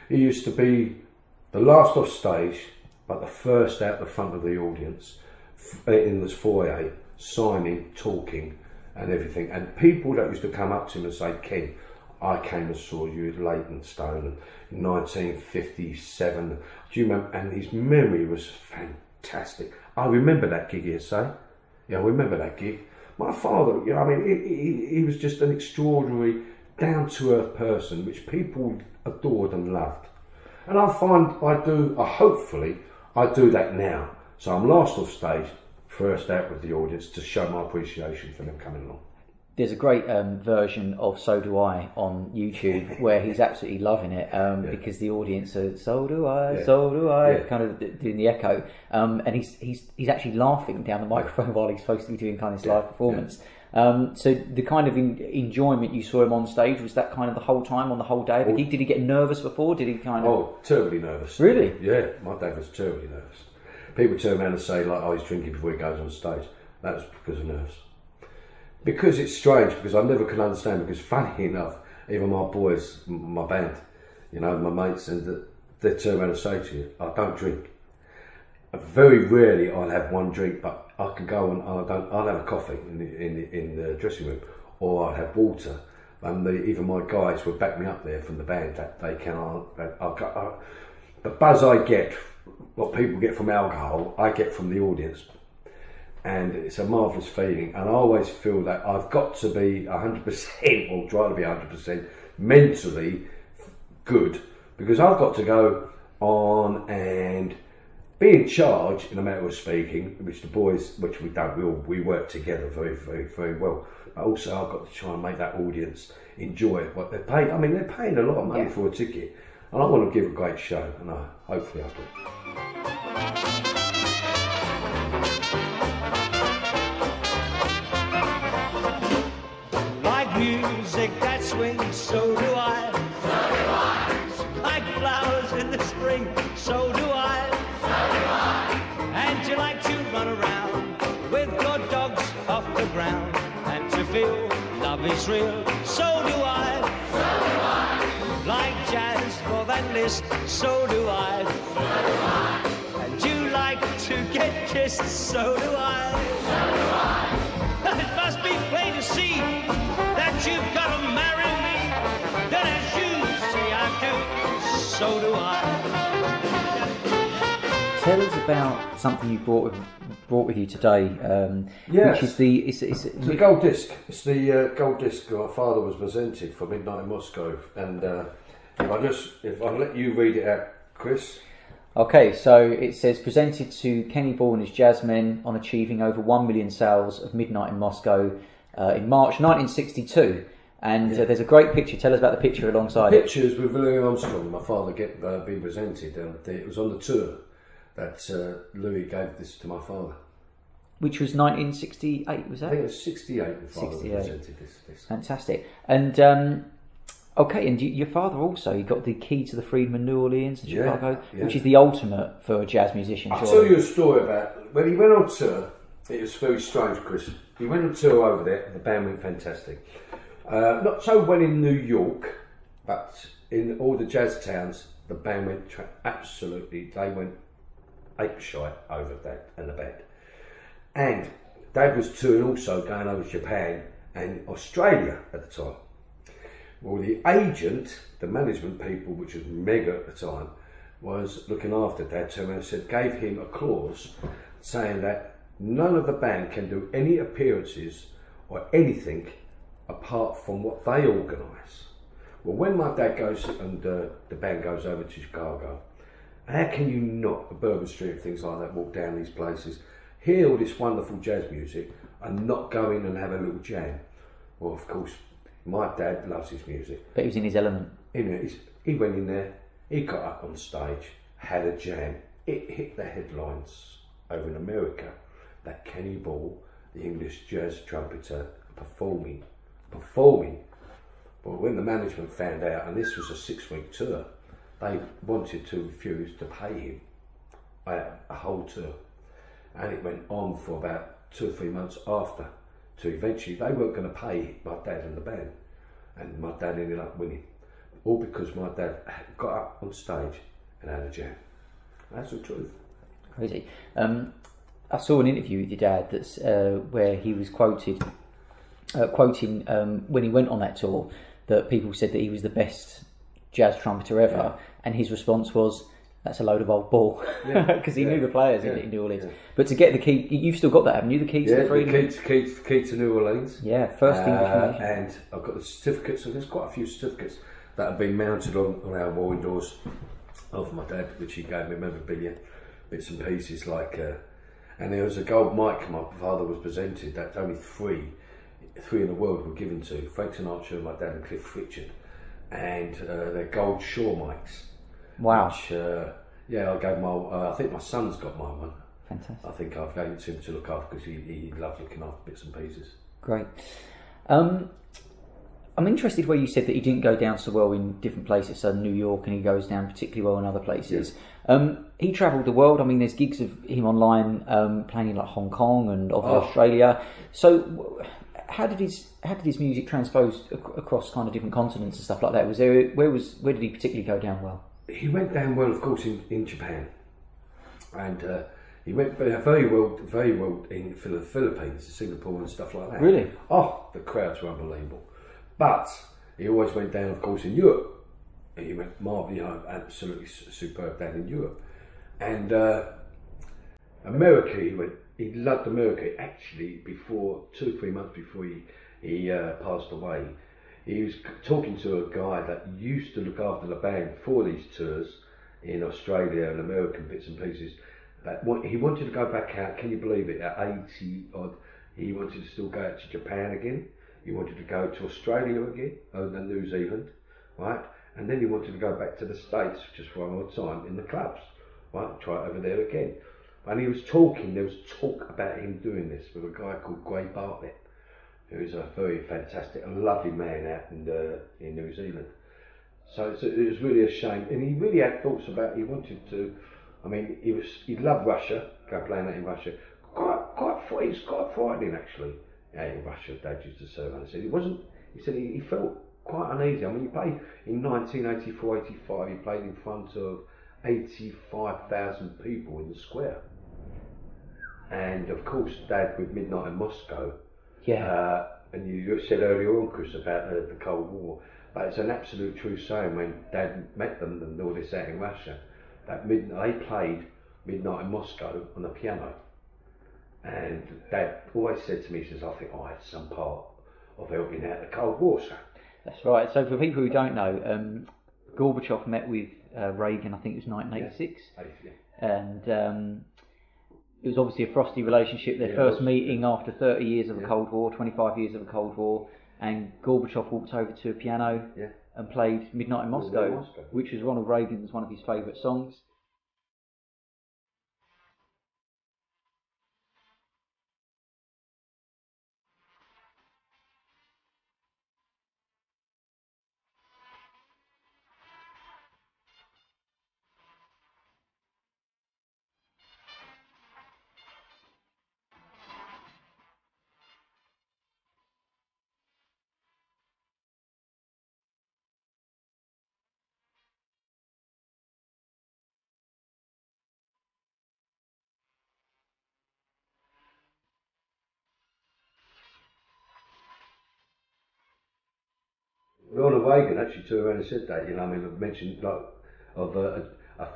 He used to be the last off stage, but the first out the front of the audience, in this foyer, signing, talking, and everything. And people that used to come up to him and say, Ken, I came and saw you at Leytonstone in 1957. Do you remember? And his memory was fantastic. I remember that gig, he'd say. Yeah, I remember that gig. My father, you know, I mean, he was just an extraordinary, down-to-earth person, which people adored and loved. And I find hopefully I do that now. So I'm last off stage, first out with the audience to show my appreciation for them coming along. There's a great version of So Do I on YouTube where he's absolutely loving it because the audience are So do I, kind of doing the echo, and he's actually laughing down the microphone while he's supposed to be doing kind of this live performance. So the kind of enjoyment you saw him on stage, was that kind of the whole time, on the whole day of the gig? Did he get nervous before? Did he kind of... Oh, terribly nervous. Really? Yeah, my dad was terribly nervous. People turn around and say, like, oh, he's drinking before he goes on stage. That was because of nerves. Because it's strange, because I never can understand, because funny enough, even my boys, my band, you know, my mates, and they turn around and say to you, I don't drink. Very rarely I'll have one drink, but I can go and I'll have a coffee in the dressing room, or I'll have water. And even my guys will back me up there from the band that they cannot. The buzz I get, what people get from alcohol, I get from the audience. And it's a marvellous feeling, and I always feel that I've got to be 100%, or try to be 100% mentally good, because I've got to go on and be in charge, in a matter of speaking, which the boys, which we don't, we work together very, very, very well. But also I've got to try and make that audience enjoy what they're paying. I mean, they're paying a lot of money for a ticket, and I want to give a great show, and hopefully I do. Music that swings, so do I. So do I. Like flowers in the spring, so do I. So do I. And you like to run around with your dogs off the ground, and to feel love is real, so do I. So do I. Like jazz more than Liszt, so do I. So do I. And you like to get kissed, so do I. So do I. It must be plain to see that you've got to marry me. Then as you say I do, so do I. Tell us about something you brought with you today, Yes. which is It's the gold disc. It's the gold disc my father was presented for Midnight in Moscow. And if I let you read it out, Chris. Okay, so it says, presented to Kenny Ball and his Jazzmen on achieving over 1 million sales of Midnight in Moscow in March 1962. And there's a great picture. Tell us about the picture alongside Pictures with Louis Armstrong, my father, being presented. And it was on the tour that Louis gave this to my father. Which was 1968, was that? I think it was 68 my father 68. presented this. Fantastic. And okay, and your father also, he got the key to the Freedman New Orleans in Chicago, which is the ultimate for a jazz musician. I'll tell you a story about when he went on tour. It was very strange, Chris. He went on tour over there, the band went fantastic. Not so well in New York, but in all the jazz towns, the band went absolutely, they went apeshite over Dad and the band. And Dad was touring also, going over to Japan and Australia at the time. Well, the agent, the management people, which was mega at the time, was looking after Dad, turned around and said, gave him a clause saying that none of the band can do any appearances or anything apart from what they organise. Well, when my dad goes and the band goes over to Chicago, how can you not, the Bourbon Street and things like that, walk down these places, hear all this wonderful jazz music and not go in and have a little jam? Well, of course, my dad loves his music. But he was in his element. He went in there, he got up on stage, had a jam. It hit the headlines over in America that Kenny Ball, the English jazz trumpeter, performing. But when the management found out, and this was a 6-week tour, they wanted to refuse to pay him a whole tour. And it went on for about 2 or 3 months after, to eventually they weren't going to pay my dad and the band. And my dad ended up winning. All because my dad got up on stage and had a jam. That's the truth. Crazy. I saw an interview with your dad that's where he was quoting when he went on that tour, that people said that he was the best jazz trumpeter ever, and his response was, "That's a load of old ball," because he knew the players in New Orleans. But to get the key, you've still got that, haven't you? The key to the freedom. The key to New Orleans. Yeah, first English nation. And I've got the certificates. So there's quite a few certificates that have been mounted on our wall indoors of my dad, which he gave me memorabilia, bits and pieces like. And there was a gold mic my father was presented that only three in the world were given to: Frank Sinatra, my dad, and Cliff Richard. And they're gold Shaw mics. Wow. Which, I gave my. I think my son's got my one. Fantastic. I think I've given it to him to look after because he loved looking after bits and pieces. Great. I'm interested where you said that he didn't go down so well in different places, so New York, and he goes down particularly well in other places. Yeah. He travelled the world. I mean, there's gigs of him online playing in like Hong Kong and Australia. So, how did his music transpose across kind of different continents and stuff like that? Where did he particularly go down well? He went down well, of course, in Japan, and he went very well in the Philippines, Singapore, and stuff like that. Really? Oh, the crowds were unbelievable. But he always went down, of course, in Europe. He went absolutely superb down in Europe, and America. He loved America. Actually, before 2 or 3 months before he passed away, he was talking to a guy that used to look after the band for these tours in Australia and American bits and pieces. That he wanted to go back out. Can you believe it? At 80 odd, he wanted to still go out to Japan again. He wanted to go to Australia again, and New Zealand, right? And then he wanted to go back to the States just one more time in the clubs, right? Try it over there again. And he was talking, there was talk about him doing this with a guy called Gray Bartlett, who is a very fantastic, a lovely man out in New Zealand. So it was really a shame. And he really had thoughts about, he wanted to, I mean, he loved Russia, go playing that in Russia. It was quite frightening actually. Yeah, in Russia, Dad used to serve, and he said he felt quite uneasy. I mean, he played in 1984, 85, he played in front of 85,000 people in the square. And of course, Dad with Midnight in Moscow. Yeah. And you said earlier on, Chris, about the Cold War. But it's an absolute true saying when Dad met them and all this out in Russia, that they played Midnight in Moscow on the piano. And Dad always said to me, he says, I think I had some part of helping out the Cold War, son. That's right. So for people who don't know, Gorbachev met with Reagan, I think it was 1986. Yeah. And it was obviously a frosty relationship, their first meeting after 30 years of the Cold War, 25 years of the Cold War, and Gorbachev walked over to a piano and played Midnight in Moscow, which was Ronald Reagan's one of his favourite songs. Ronald Reagan actually turned around and said that, you know, I mean, I've mentioned like of a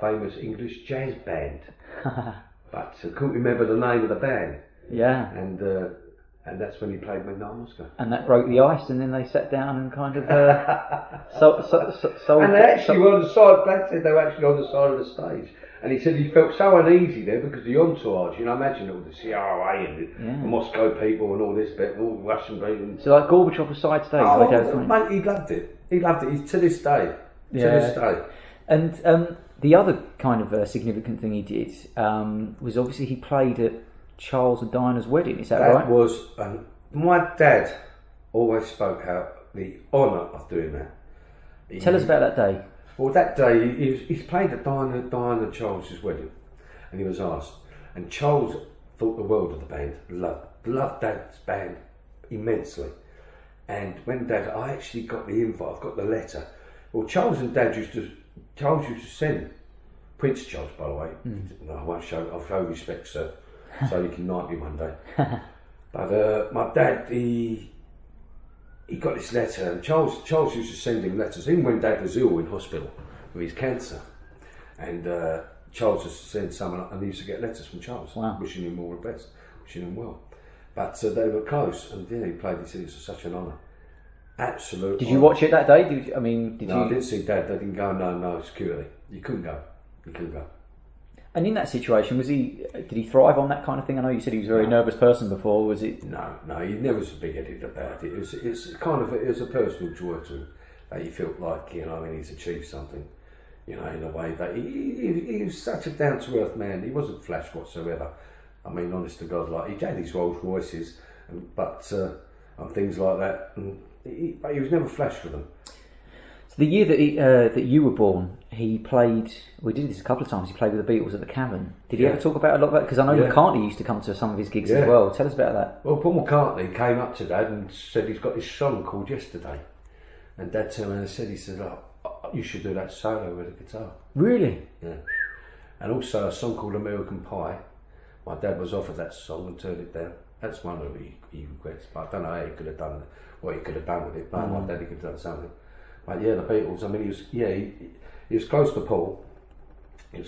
famous English jazz band, but I couldn't remember the name of the band. Yeah. And that's when he played Midnight Moscow. And that broke the ice, and then they sat down and kind of sold. And they actually were on the side. They said they were actually on the side of the stage. And he said he felt so uneasy there because the entourage, you know, imagine all the CIA and the Moscow people and all this bit, and all the Russian people. So like Gorbachev was side stage. Mate, he loved it. He loved it. He's to this day. To this day. And the other kind of significant thing he did was obviously he played at Charles and Diana's wedding. Is that right? That was my dad always spoke out the honour of doing that. Tell us about that day. Well, that day he played at Diana and Charles's wedding, and he was asked. And Charles thought the world of the band, loved Dad's band immensely. And when I actually got the invite, I've got the letter. Well, Charles used to send Prince Charles, by the way. No, I won't show. I'll show respect, sir, so you can knight me one day. But my dad, he got this letter, and Charles used to send him letters, even when Dad was ill in hospital with his cancer. And Charles used to send some, and he used to get letters from Charles, wishing him all the best, wishing him well. But they were close, and he played. He said it was such an honour. Absolutely. Did you watch it that day? Did you? I didn't see Dad. They didn't go. No, security. You couldn't go. And in that situation, did he thrive on that kind of thing? I know you said he was a very nervous person before. Was it? No, he never was big-headed about it. It was a personal joy to him that he felt like, you know, I mean, he's achieved something, you know, in a way that he was such a down-to-earth man. He wasn't flash whatsoever. I mean, honest to God, like he had his Rolls Royces, and things like that, but he was never flash with them. The year that you were born, he played. We did this a couple of times. He played with the Beatles at the Cavern. Did he ever talk about a lot of that? Because I know McCartney used to come to some of his gigs as well. Tell us about that. Well, Paul McCartney came up to Dad and said he's got this song called Yesterday, and Dad turned around and said, you should do that solo with the guitar. Really? Yeah. And also a song called American Pie. My dad was offered that song and turned it down. That's one of he regrets. But I don't know how he could have done what he could have done with it. But my dad, he could have done something. But yeah, the Beatles, I mean, he was close to Paul. He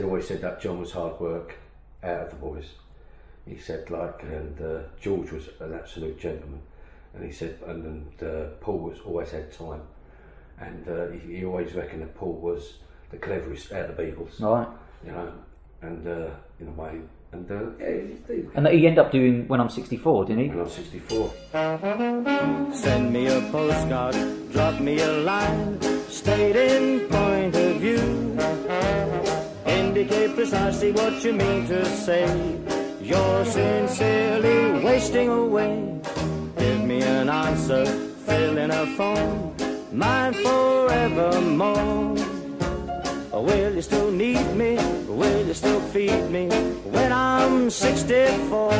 always said that John was hard work out of the boys. He said and George was an absolute gentleman. And he said, and Paul always had time. And he always reckoned that Paul was the cleverest out of the Beatles. Right. You know, and in a way. And and he ended up doing When I'm 64, didn't he? When I'm 64. Send me a postcard, drop me a line, stating point of view. Indicate precisely what you mean to say. You're sincerely wasting away. Give me an answer, fill in a form, mine forevermore. Will you still need me? Will you still feed me when I'm 64?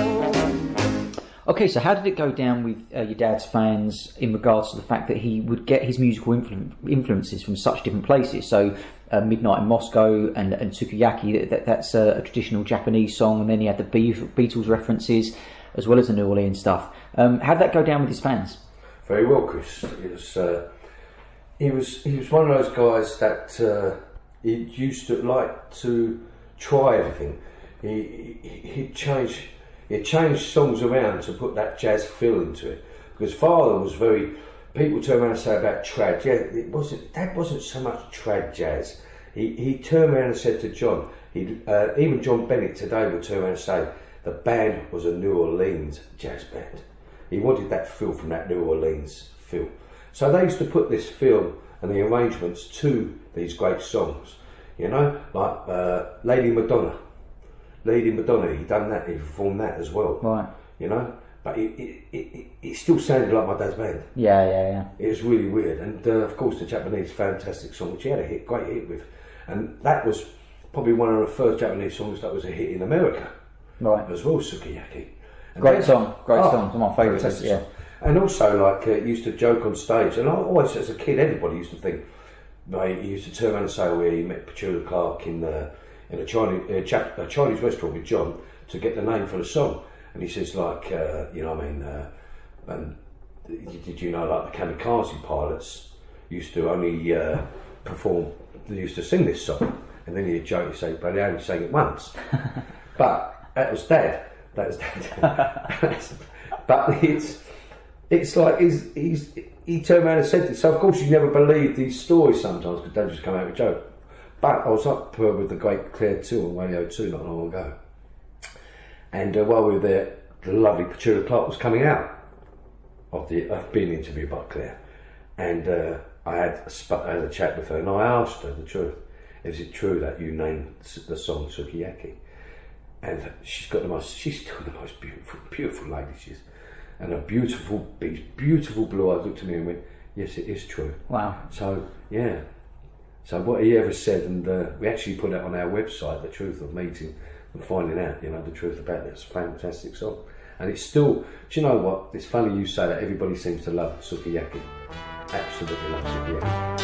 Okay, so how did it go down with your dad's fans in regards to the fact that he would get his musical influences from such different places? So Midnight in Moscow and Sukiyaki, that's a traditional Japanese song, and then he had the Beatles references as well as the New Orleans stuff. How did that go down with his fans? Very well, Chris. He was one of those guys that he used to like to try everything. He'd change songs around to put that jazz feel into it. Because father was very. People turn around and say about trad. Yeah, Dad wasn't so much trad jazz. He turned around and said to John. Even John Bennett today would turn around and say the band was a New Orleans jazz band. He wanted that feel from that New Orleans feel. So they used to put this feel and the arrangements to these great songs, you know, like Lady Madonna, he done that, he performed that as well, right? You know, but it still sounded like my dad's band. Yeah. It was really weird, and of course the Japanese fantastic song, which he had a great hit with, and that was probably one of the first Japanese songs that was a hit in America, right? As well, Sukiyaki. And great song, one of my favourites. Yeah. And also, like, he used to joke on stage, and I always, as a kid, everybody used to think, he used to turn around and say, he met Petula Clark in a Chinese restaurant with John to get the name for the song. And he says, like, you know what I mean, and did you know, like the kamikaze pilots used to only perform, they used to sing this song, and then he'd joke, he'd say, but they only sang it once. But that was Dad. But it's like he turned around and said this. So of course you never believe these stories sometimes because they just come out with a joke. But I was up with the great Claire 2 on Radio 2 not long ago, and while we were there, the lovely Petula Clark was coming out of being interviewed by Claire, and I had a chat with her, and I asked her the truth. Is it true that you named the song Sukiyaki? And she's still the most beautiful lady she is. And her beautiful blue eyes looked at me and went, yes, it is true. Wow. So, yeah. So what he ever said, and we actually put it on our website, The Truth of Meeting and Finding Out, the truth about this fantastic song. And it's still, do you know what? It's funny you say that. Everybody seems to love Sukiyaki. Absolutely love Sukiyaki.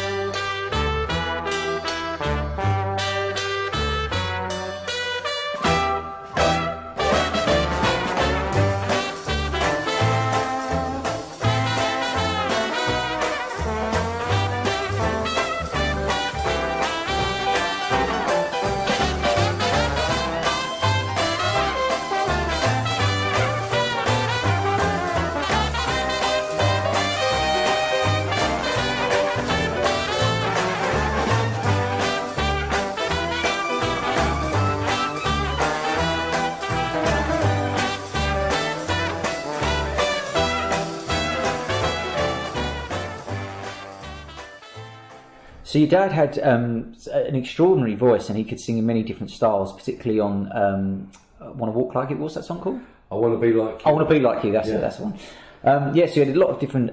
So your dad had an extraordinary voice, and he could sing in many different styles, particularly on "Want to Walk Like It." What's that song called? I Want to Be Like You. I Want to Be Like You. That's it. That's the one. So you had a lot of different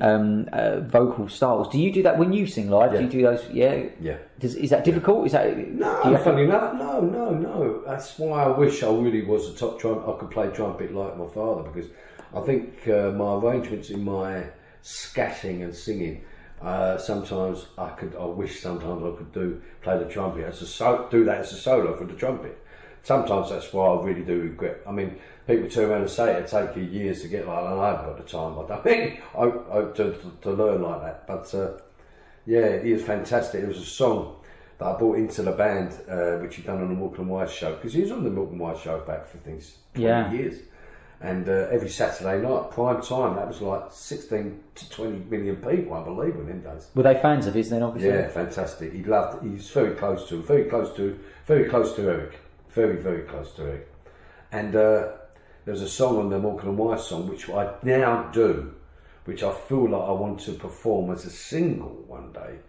vocal styles. Do you do that when you sing live? Yeah. Do you do those? Yeah. Yeah. Is that difficult? Is that no? Funny enough, no. That's why I wish I really was a top trumpet. I could play trumpet like my father, because I think my arrangements in my scatting and singing. Sometimes I wish sometimes I could play the trumpet do that as a solo for the trumpet. Sometimes that's why I really do regret. I mean, people turn around and say it'd take you years to get like that, and I haven't got the time. I hope to learn like that. But yeah, he is fantastic. It was a song that I brought into the band, which he'd done on the Milk and White show, because he was on the Milk and White show back for 20 years. And every Saturday night, prime time, that was like 16 to 20 million people, I believe, in them days. Were they fans of his then, obviously? Yeah, fantastic. He's very close to Eric. Very, very close to Eric. And there was a song on the Milk and White song, which I now do, which I feel like I want to perform as a single one day,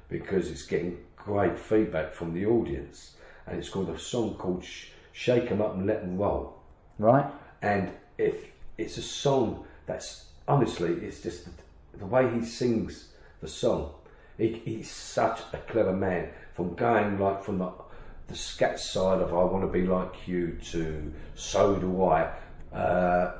because it's getting great feedback from the audience. And it's called a song called Shake 'Em Up and Let 'Em Roll. Right. And it's a song that's, honestly, it's just the way he sings the song. He's such a clever man, from going like from the scat side of I Want to Be Like You to So Do I,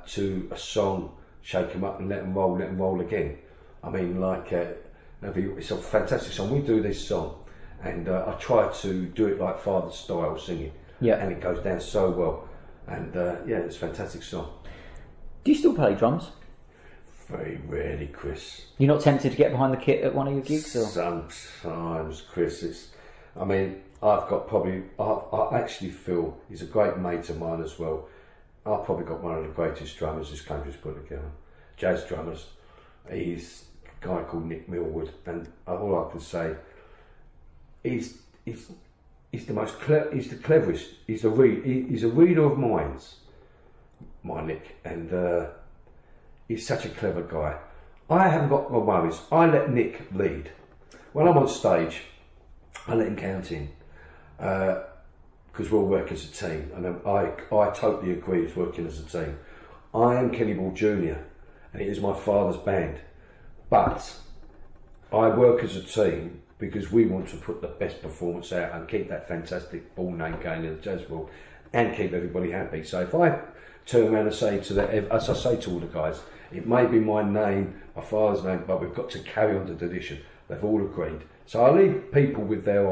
to a song Shake 'Em Up and Let 'Em Roll again. I mean, like, it's a fantastic song. We do this song, and I try to do it like father style singing, and it goes down so well. And it's a fantastic song. Do you still play drums? Very rarely, Chris. You're not tempted to get behind the kit at one of your gigs? Or? Sometimes, Chris. I actually feel he's a great mate of mine as well. I've probably got one of the greatest drummers this country's put together. Jazz drummers. He's a guy called Nick Millwood, and all I can say, he's the most he's the cleverest. He's a reader of minds, my Nick, and he's such a clever guy. I haven't got my worries. I let Nick lead. When I'm on stage, I let him count in, because we'll work as a team, and I totally agree it's working as a team. I am Kenny Ball Jr. and it is my father's band, but I work as a team because we want to put the best performance out and keep that fantastic ball name going in the jazz world and keep everybody happy. So if I turn around and say as I say to all the guys, it may be my name, my father's name, but we've got to carry on the tradition. They've all agreed. So I leave people with their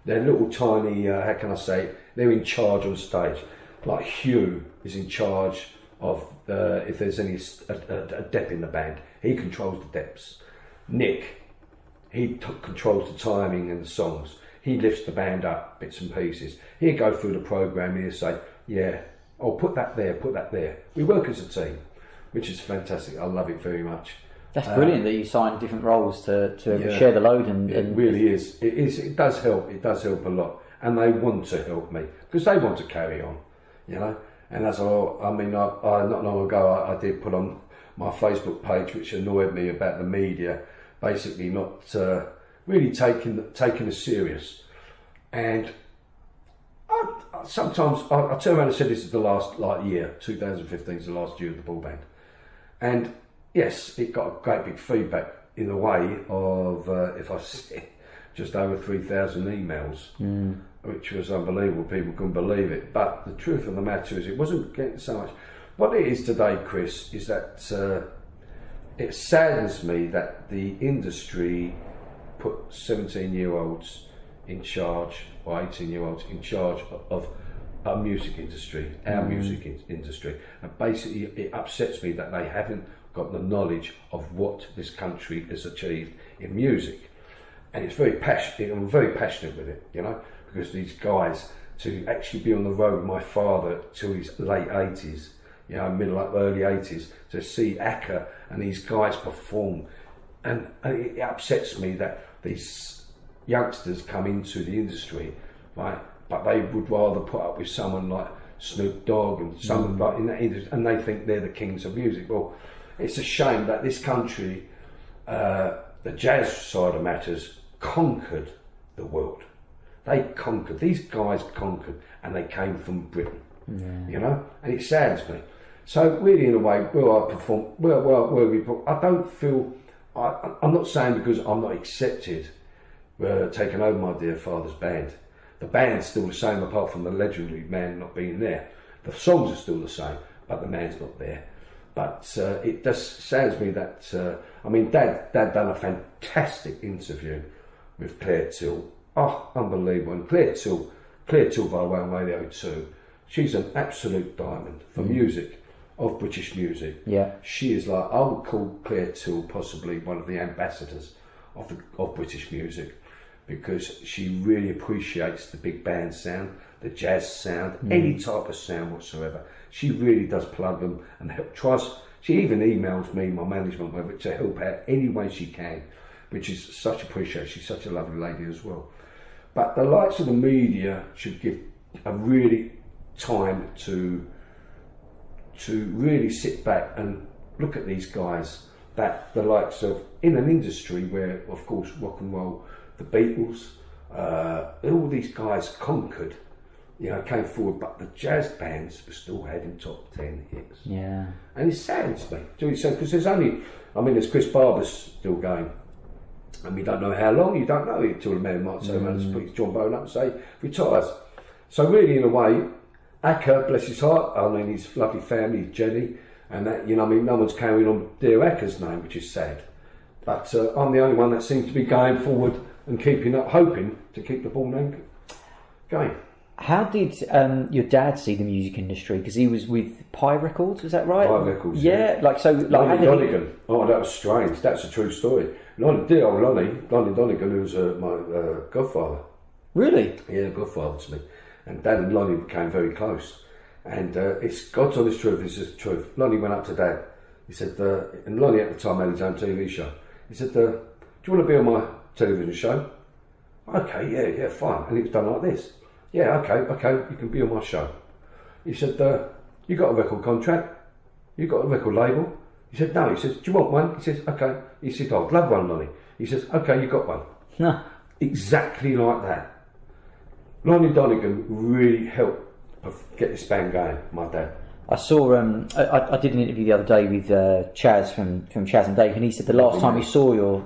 little tiny, how can I say it? They're in charge on stage. Like Hugh is in charge of if there's any a depth in the band. He controls the depths. Nick, he controls the timing and the songs. He lifts the band up bits and pieces. He'd go through the programme. He'd say, yeah, I'll put that there, put that there. We work as a team, which is fantastic. I love it very much. That's brilliant that you signed different roles to share the load. And it really is. It is. It does help. It does help a lot. And they want to help me because they want to carry on, you know. And as I mean, I not long ago I did put on my Facebook page, which annoyed me, about the media basically not really taking us serious. And sometimes I turn around and say this is the last year, 2015 is the last year of the ball band, and yes, it got a great big feedback in the way of if I said just over 3,000 emails, which was unbelievable. People couldn't believe it. But the truth of the matter is, it wasn't getting so much. What it is today, Chris, is that it saddens me that the industry put 17-year-olds in charge, or 18-year-olds in charge of our music industry, and basically it upsets me that they haven't got the knowledge of what this country has achieved in music. And it's very passionate. I'm very passionate with it, you know, because these guys, to actually be on the road with my father till his late 80s, you know, early 80s, to see Akka and these guys perform, and it upsets me that these youngsters come into the industry, right? But they would rather put up with someone like Snoop Dogg and someone like in that industry, and they think they're the kings of music. Well, it's a shame that this country, the jazz side of matters, conquered the world. These guys conquered, and they came from Britain, you know, and it saddens me. So really, in a way, where I perform, where we perform, I don't feel, I'm not saying because I'm not accepted, taking over my dear father's band. The band's still the same, apart from the legendary man not being there. The songs are still the same, but the man's not there. But it just saddens me that, I mean, Dad done a fantastic interview with Claire Till. Oh, unbelievable. And Claire Till, by the way, on Radio 2, she's an absolute diamond for music, of British music. Yeah. She is like, I would call Claire Till possibly one of the ambassadors of British music, because she really appreciates the big band sound, the jazz sound, any type of sound whatsoever. She really does plug them and help. She even emails me, my management, with it, to help out any way she can, which is such appreciated. She's such a lovely lady as well. But the likes of the media should give a really time to really sit back and look at these guys, that the likes of, in an industry where, of course, rock and roll, the Beatles, all these guys conquered, you know, came forward, but the jazz bands were still having top 10 hits. Yeah. And it saddens me, because there's only, I mean, there's Chris Barber's still going, and we don't know how long. You don't know until the man might say, let's put his trombone up and say, retires. So really, in a way, Akka, bless his heart, I mean, his lovely family, Jenny, and that, you know, I mean, no one's carrying on dear Akka's name, which is sad. But I'm the only one that seems to be going forward and keeping up, hoping to keep the ball name going. How did your dad see the music industry? Because he was with Pi Records, is that right? Pi Records, yeah. Like, so, like, Lonnie Donegan. Oh, that was strange. That's a true story. Dear old Lonnie Donegan, who was my godfather. Really? Yeah, godfather to me. And Dad and Lonnie became very close. And it's God's honest truth, this is the truth. Lonnie went up to Dad. He said, and Lonnie at the time had his own TV show. He said, do you want to be on my television show? Okay, yeah, fine. And it was done like this. Yeah, okay, you can be on my show. He said, you got a record contract? You got a record label? He said, no. He says, do you want one? He says, okay. He said, I'd love one, Lonnie. He says, okay, you got one. No. Exactly like that. Lonnie Donegan really helped get this band going, my dad. I saw, I did an interview the other day with Chaz from Chaz and Dave, and he said the last time he saw your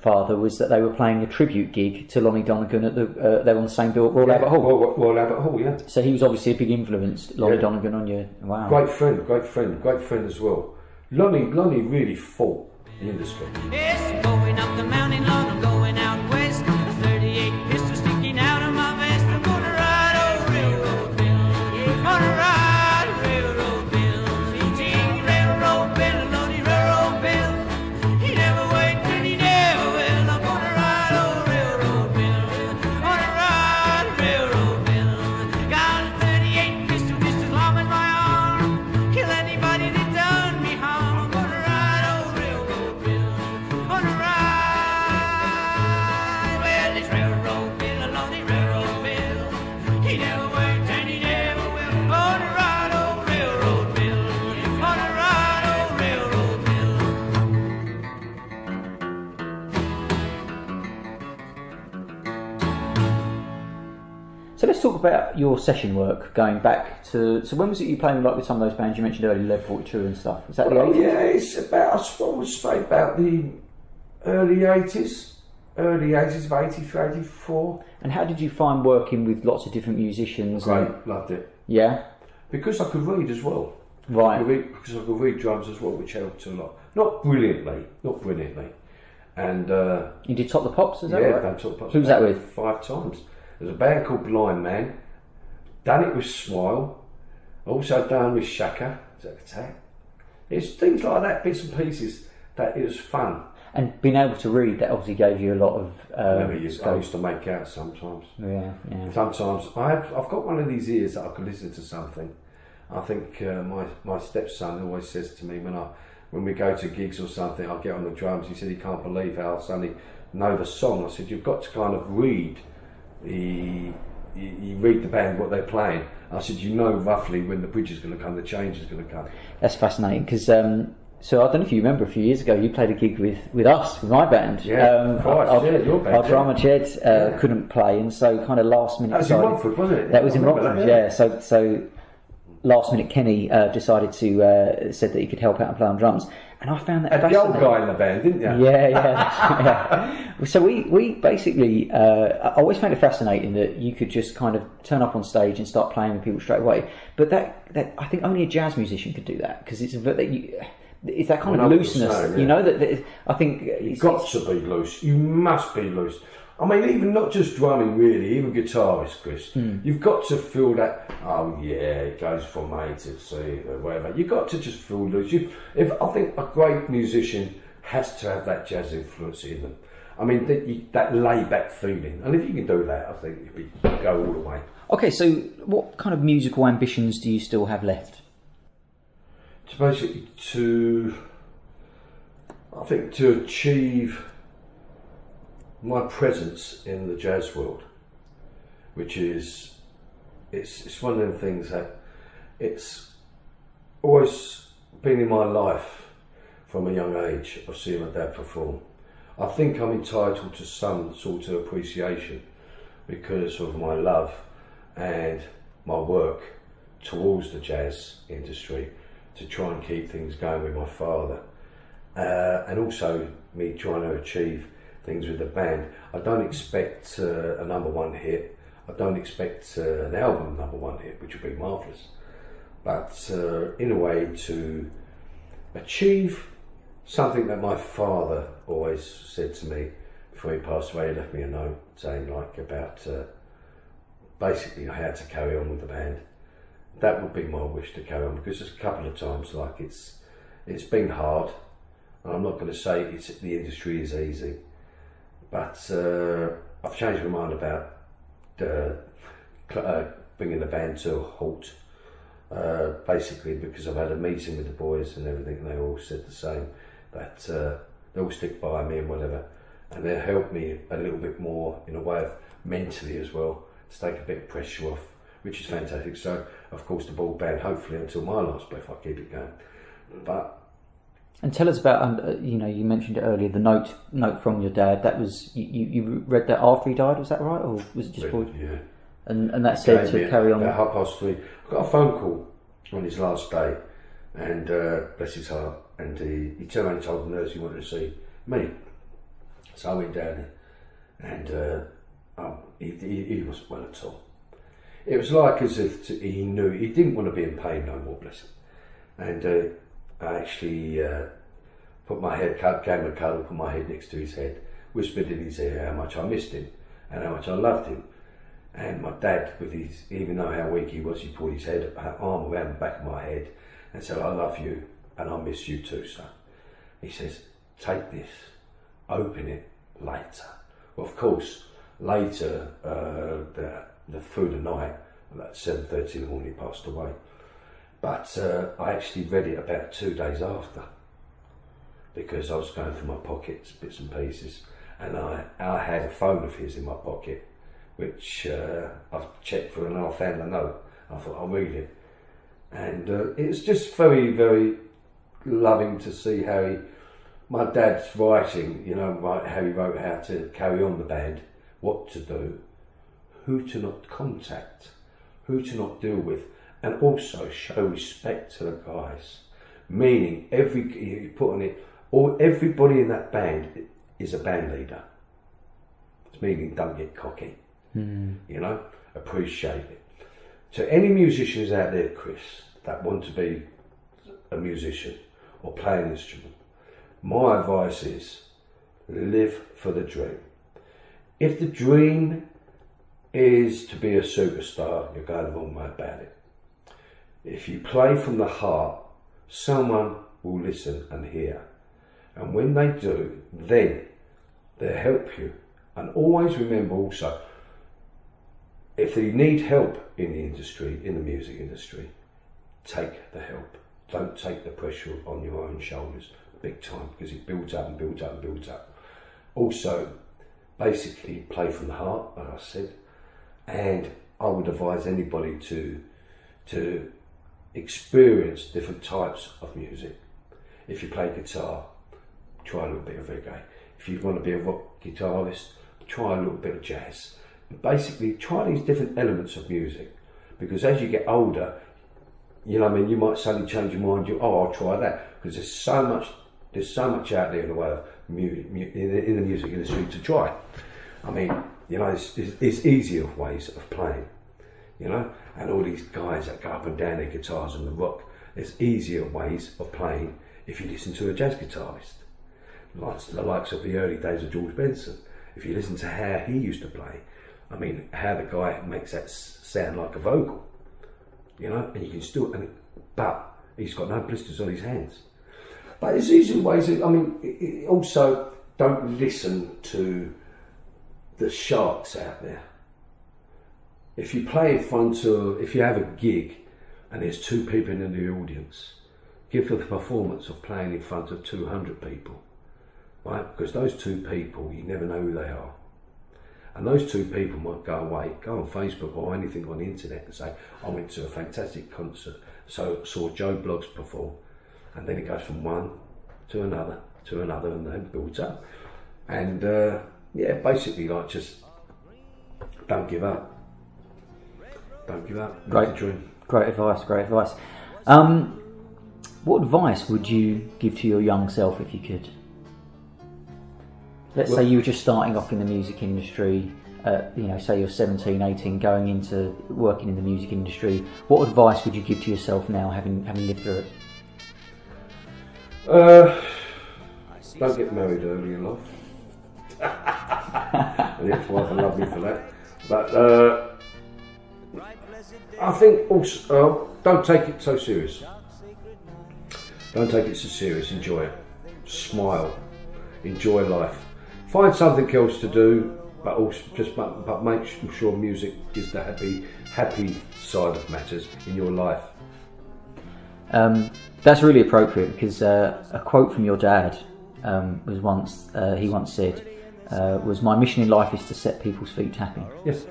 father was that they were playing a tribute gig to Lonnie Donegan at they were on the same bill at Royal Albert Hall. Royal Albert Hall, yeah. So he was obviously a big influence, Lonnie Donegan, on you. Wow. Great friend as well. Lonnie really fought the industry. It's going up the mountain, Lord, I'm going out west. A 38 pistol sticking out of my vest. I'm gonna ride old railroad Bill. Gonna ride railroad Bill. So let's talk about your session work, going back to... So when was it you playing like with some of those bands you mentioned earlier, Level 42 and stuff? Was that the 80s? Yeah, it's about, I would say about the early 80s of 83, 84. And how did you find working with lots of different musicians? Great, loved it. Yeah? Because I could read as well. Right. Because I could read drums as well, which helped a lot. Not brilliantly. And You did Top the Pops, is that yeah, right? done Top the Pops. Who was that with? 5 times. There's a band called Blind Man. Done it with Smile. Also done with Shaka. Attack. It's things like that, bits and pieces. That it was fun. And being able to read, that obviously gave you a lot of... I used to make out sometimes. Yeah. Sometimes I've got one of these ears that I could listen to something. I think my stepson always says to me when we go to gigs or something, I'll get on the drums. He said he can't believe how I suddenly know the song. I said you've got to kind of read you read the band what they're playing. I said you know roughly when the bridge is going to come, the change is going to come. That's fascinating because so I don't know if you remember a few years ago you played a gig with us, with my band. Yeah, your band. Our drummer Jed couldn't play, and so kind of last minute. That was in Romford, wasn't it? That was in Romford, yeah. So last minute Kenny decided to said that he could help out and play on drums, and I found that fascinating. The old guy in the band, didn't you? Yeah. So we basically I always found it fascinating that you could just kind of turn up on stage and start playing with people straight away. But that I think only a jazz musician could do that because it's that kind of looseness, you know. That I think you've got to be loose. You must be loose. I mean, even not just drumming, really, even guitarists, Chris. You've got to feel that. Oh yeah, it goes from A to C or whatever. You've got to just feel loose. I think a great musician has to have that jazz influence in them. I mean, that laid-back feeling, and if you can do that, I think you go all the way. Okay, so what kind of musical ambitions do you still have left? To achieve my presence in the jazz world, which is it's one of them things that it's always been in my life from a young age of seeing my dad perform. I think I'm entitled to some sort of appreciation because of my love and my work towards the jazz industry to try and keep things going with my father, and also me trying to achieve things with the band. I don't expect a #1 hit. I don't expect an album #1 hit, which would be marvellous. But in a way to achieve something that my father always said to me before he passed away, he left me a note saying about basically how to carry on with the band. That would be my wish, to carry on, because there's a couple of times it's been hard, and I'm not going to say the industry is easy, but I've changed my mind about bringing the band to a halt, basically because I've had a meeting with the boys and everything, and they all said the same, that they all stick by me and whatever, and they helped me a little bit more in a way of mentally as well, to take a bit of pressure off, which is fantastic. So of course the ball band, hopefully until my last breath, I'll keep it going. And tell us about you mentioned it earlier, the note from your dad. That was you read that after he died, was that right, or was it just before? Yeah. And that said to carry on. About 3:30. I got a phone call on his last day, and bless his heart, and he turned around and told the nurse he wanted to see me. So I went down there, and he wasn't well at all. It was like as if he knew he didn't want to be in pain no more, bless him. And I actually put my head, gave him a cuddle, put my head next to his head, whispered in his ear how much I missed him and how much I loved him. And my dad, even though how weak he was, he put his arm around the back of my head and said, "I love you and I miss you too, son." He says, "Take this, open it later." Well, of course, later, through the night, about 7:30 in the morning, he passed away. But I actually read it about 2 days after, because I was going through my pockets, bits and pieces, and I had a phone of his in my pocket, which I've checked for, and I found a note. I thought, I'll read it. And it's just very, very loving to see how my dad's writing, how he wrote how to carry on the band, what to do, who to not contact, who to not deal with, and also show respect to the guys. Meaning, you put on it, everybody in that band is a band leader. It's meaning don't get cocky, you know, appreciate it. To any musicians out there, Chris, that want to be a musician or play an instrument, my advice is live for the dream. If the dream is to be a superstar, you're going the wrong way about it. If you play from the heart, someone will listen and hear. And when they do, then they'll help you. And always remember also, if you need help in the industry, in the music industry, take the help. Don't take the pressure on your own shoulders big time, because it builds up and builds up and builds up. Also, basically play from the heart, like I said, and I would advise anybody to experience different types of music. If you play guitar, try a little bit of reggae. If you want to be a rock guitarist, try a little bit of jazz. Basically, try these different elements of music, because as you get older, you know what I mean, you might suddenly change your mind. I'll try that, because there's so much out there in the way of in the music industry to try. I mean, you know, it's easier ways of playing, you know, and all these guys that go up and down their guitars and the rock, there's easier ways of playing if you listen to a jazz guitarist, like the likes of the early days of George Benson. If you listen to how he used to play, I mean, how the guy makes that sound like a vocal, you know, and you can still, but he's got no blisters on his hands. But there's easy ways. I mean, also don't listen to the sharks out there. If you play in front of, if you have a gig and there's 2 people in the audience, give the performance of playing in front of 200 people, right? Because those 2 people, you never know who they are. And those 2 people might go away, go on Facebook or anything on the internet and say, I went to a fantastic concert, so saw Joe Bloggs perform. And then it goes from one to another, and then builds up. And yeah, basically, like, just don't give up. Don't give up. Great dream. Great advice. What advice would you give to your young self if you could? Let's say you were just starting off in the music industry, you know, say you're 17, 18, going into working in the music industry. What advice would you give to yourself now, having lived through it? Don't get married early in life. My ex-wife will love me for that. But I think also, don't take it so serious. Don't take it so serious. Enjoy it. Smile. Enjoy life. Find something else to do, but also but make sure music is the happy side of matters in your life. That's really appropriate, because a quote from your dad was once he once said was, "My mission in life is to set people's feet tapping." Yes.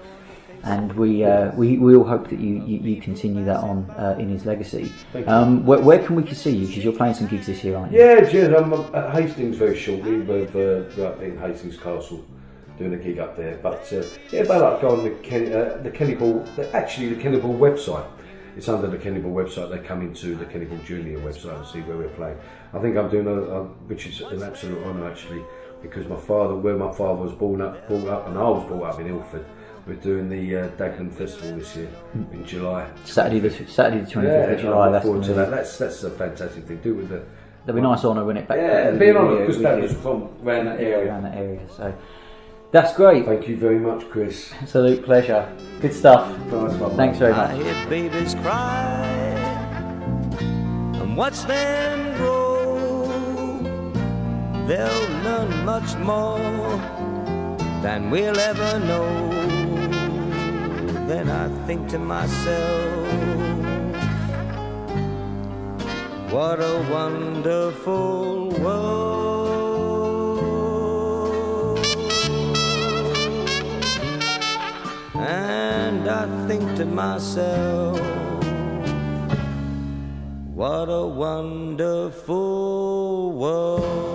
And we all hope that you continue that on in his legacy. Where can we see you? Because you're playing some gigs this year, aren't you? Yeah, I'm at Hastings very shortly. We're up in Hastings Castle doing a gig up there. But yeah, but like go on the Kenny Ball. Actually, the Kenny Ball website. It's under the Kenny Ball website. They come into the Kenny Ball Junior website and see where we're playing. I think I'm doing which is an absolute honour actually, because where my father was brought up, and I was brought up in Ilford. We're doing the Dagenham Festival this year in July. Saturday the 25th of July. That's forward to that. That's a fantastic thing. Do it with that'd be a nice honour, wouldn't it? Back it'd be an honour, because that was from around that area. So that's great. Thank you very much, Chris. Absolute pleasure. Good stuff. Nice one, Thanks very much. I hear babies cry and watch them grow. They'll learn much more than we'll ever know. Then I think to myself, what a wonderful world. And I think to myself, what a wonderful world.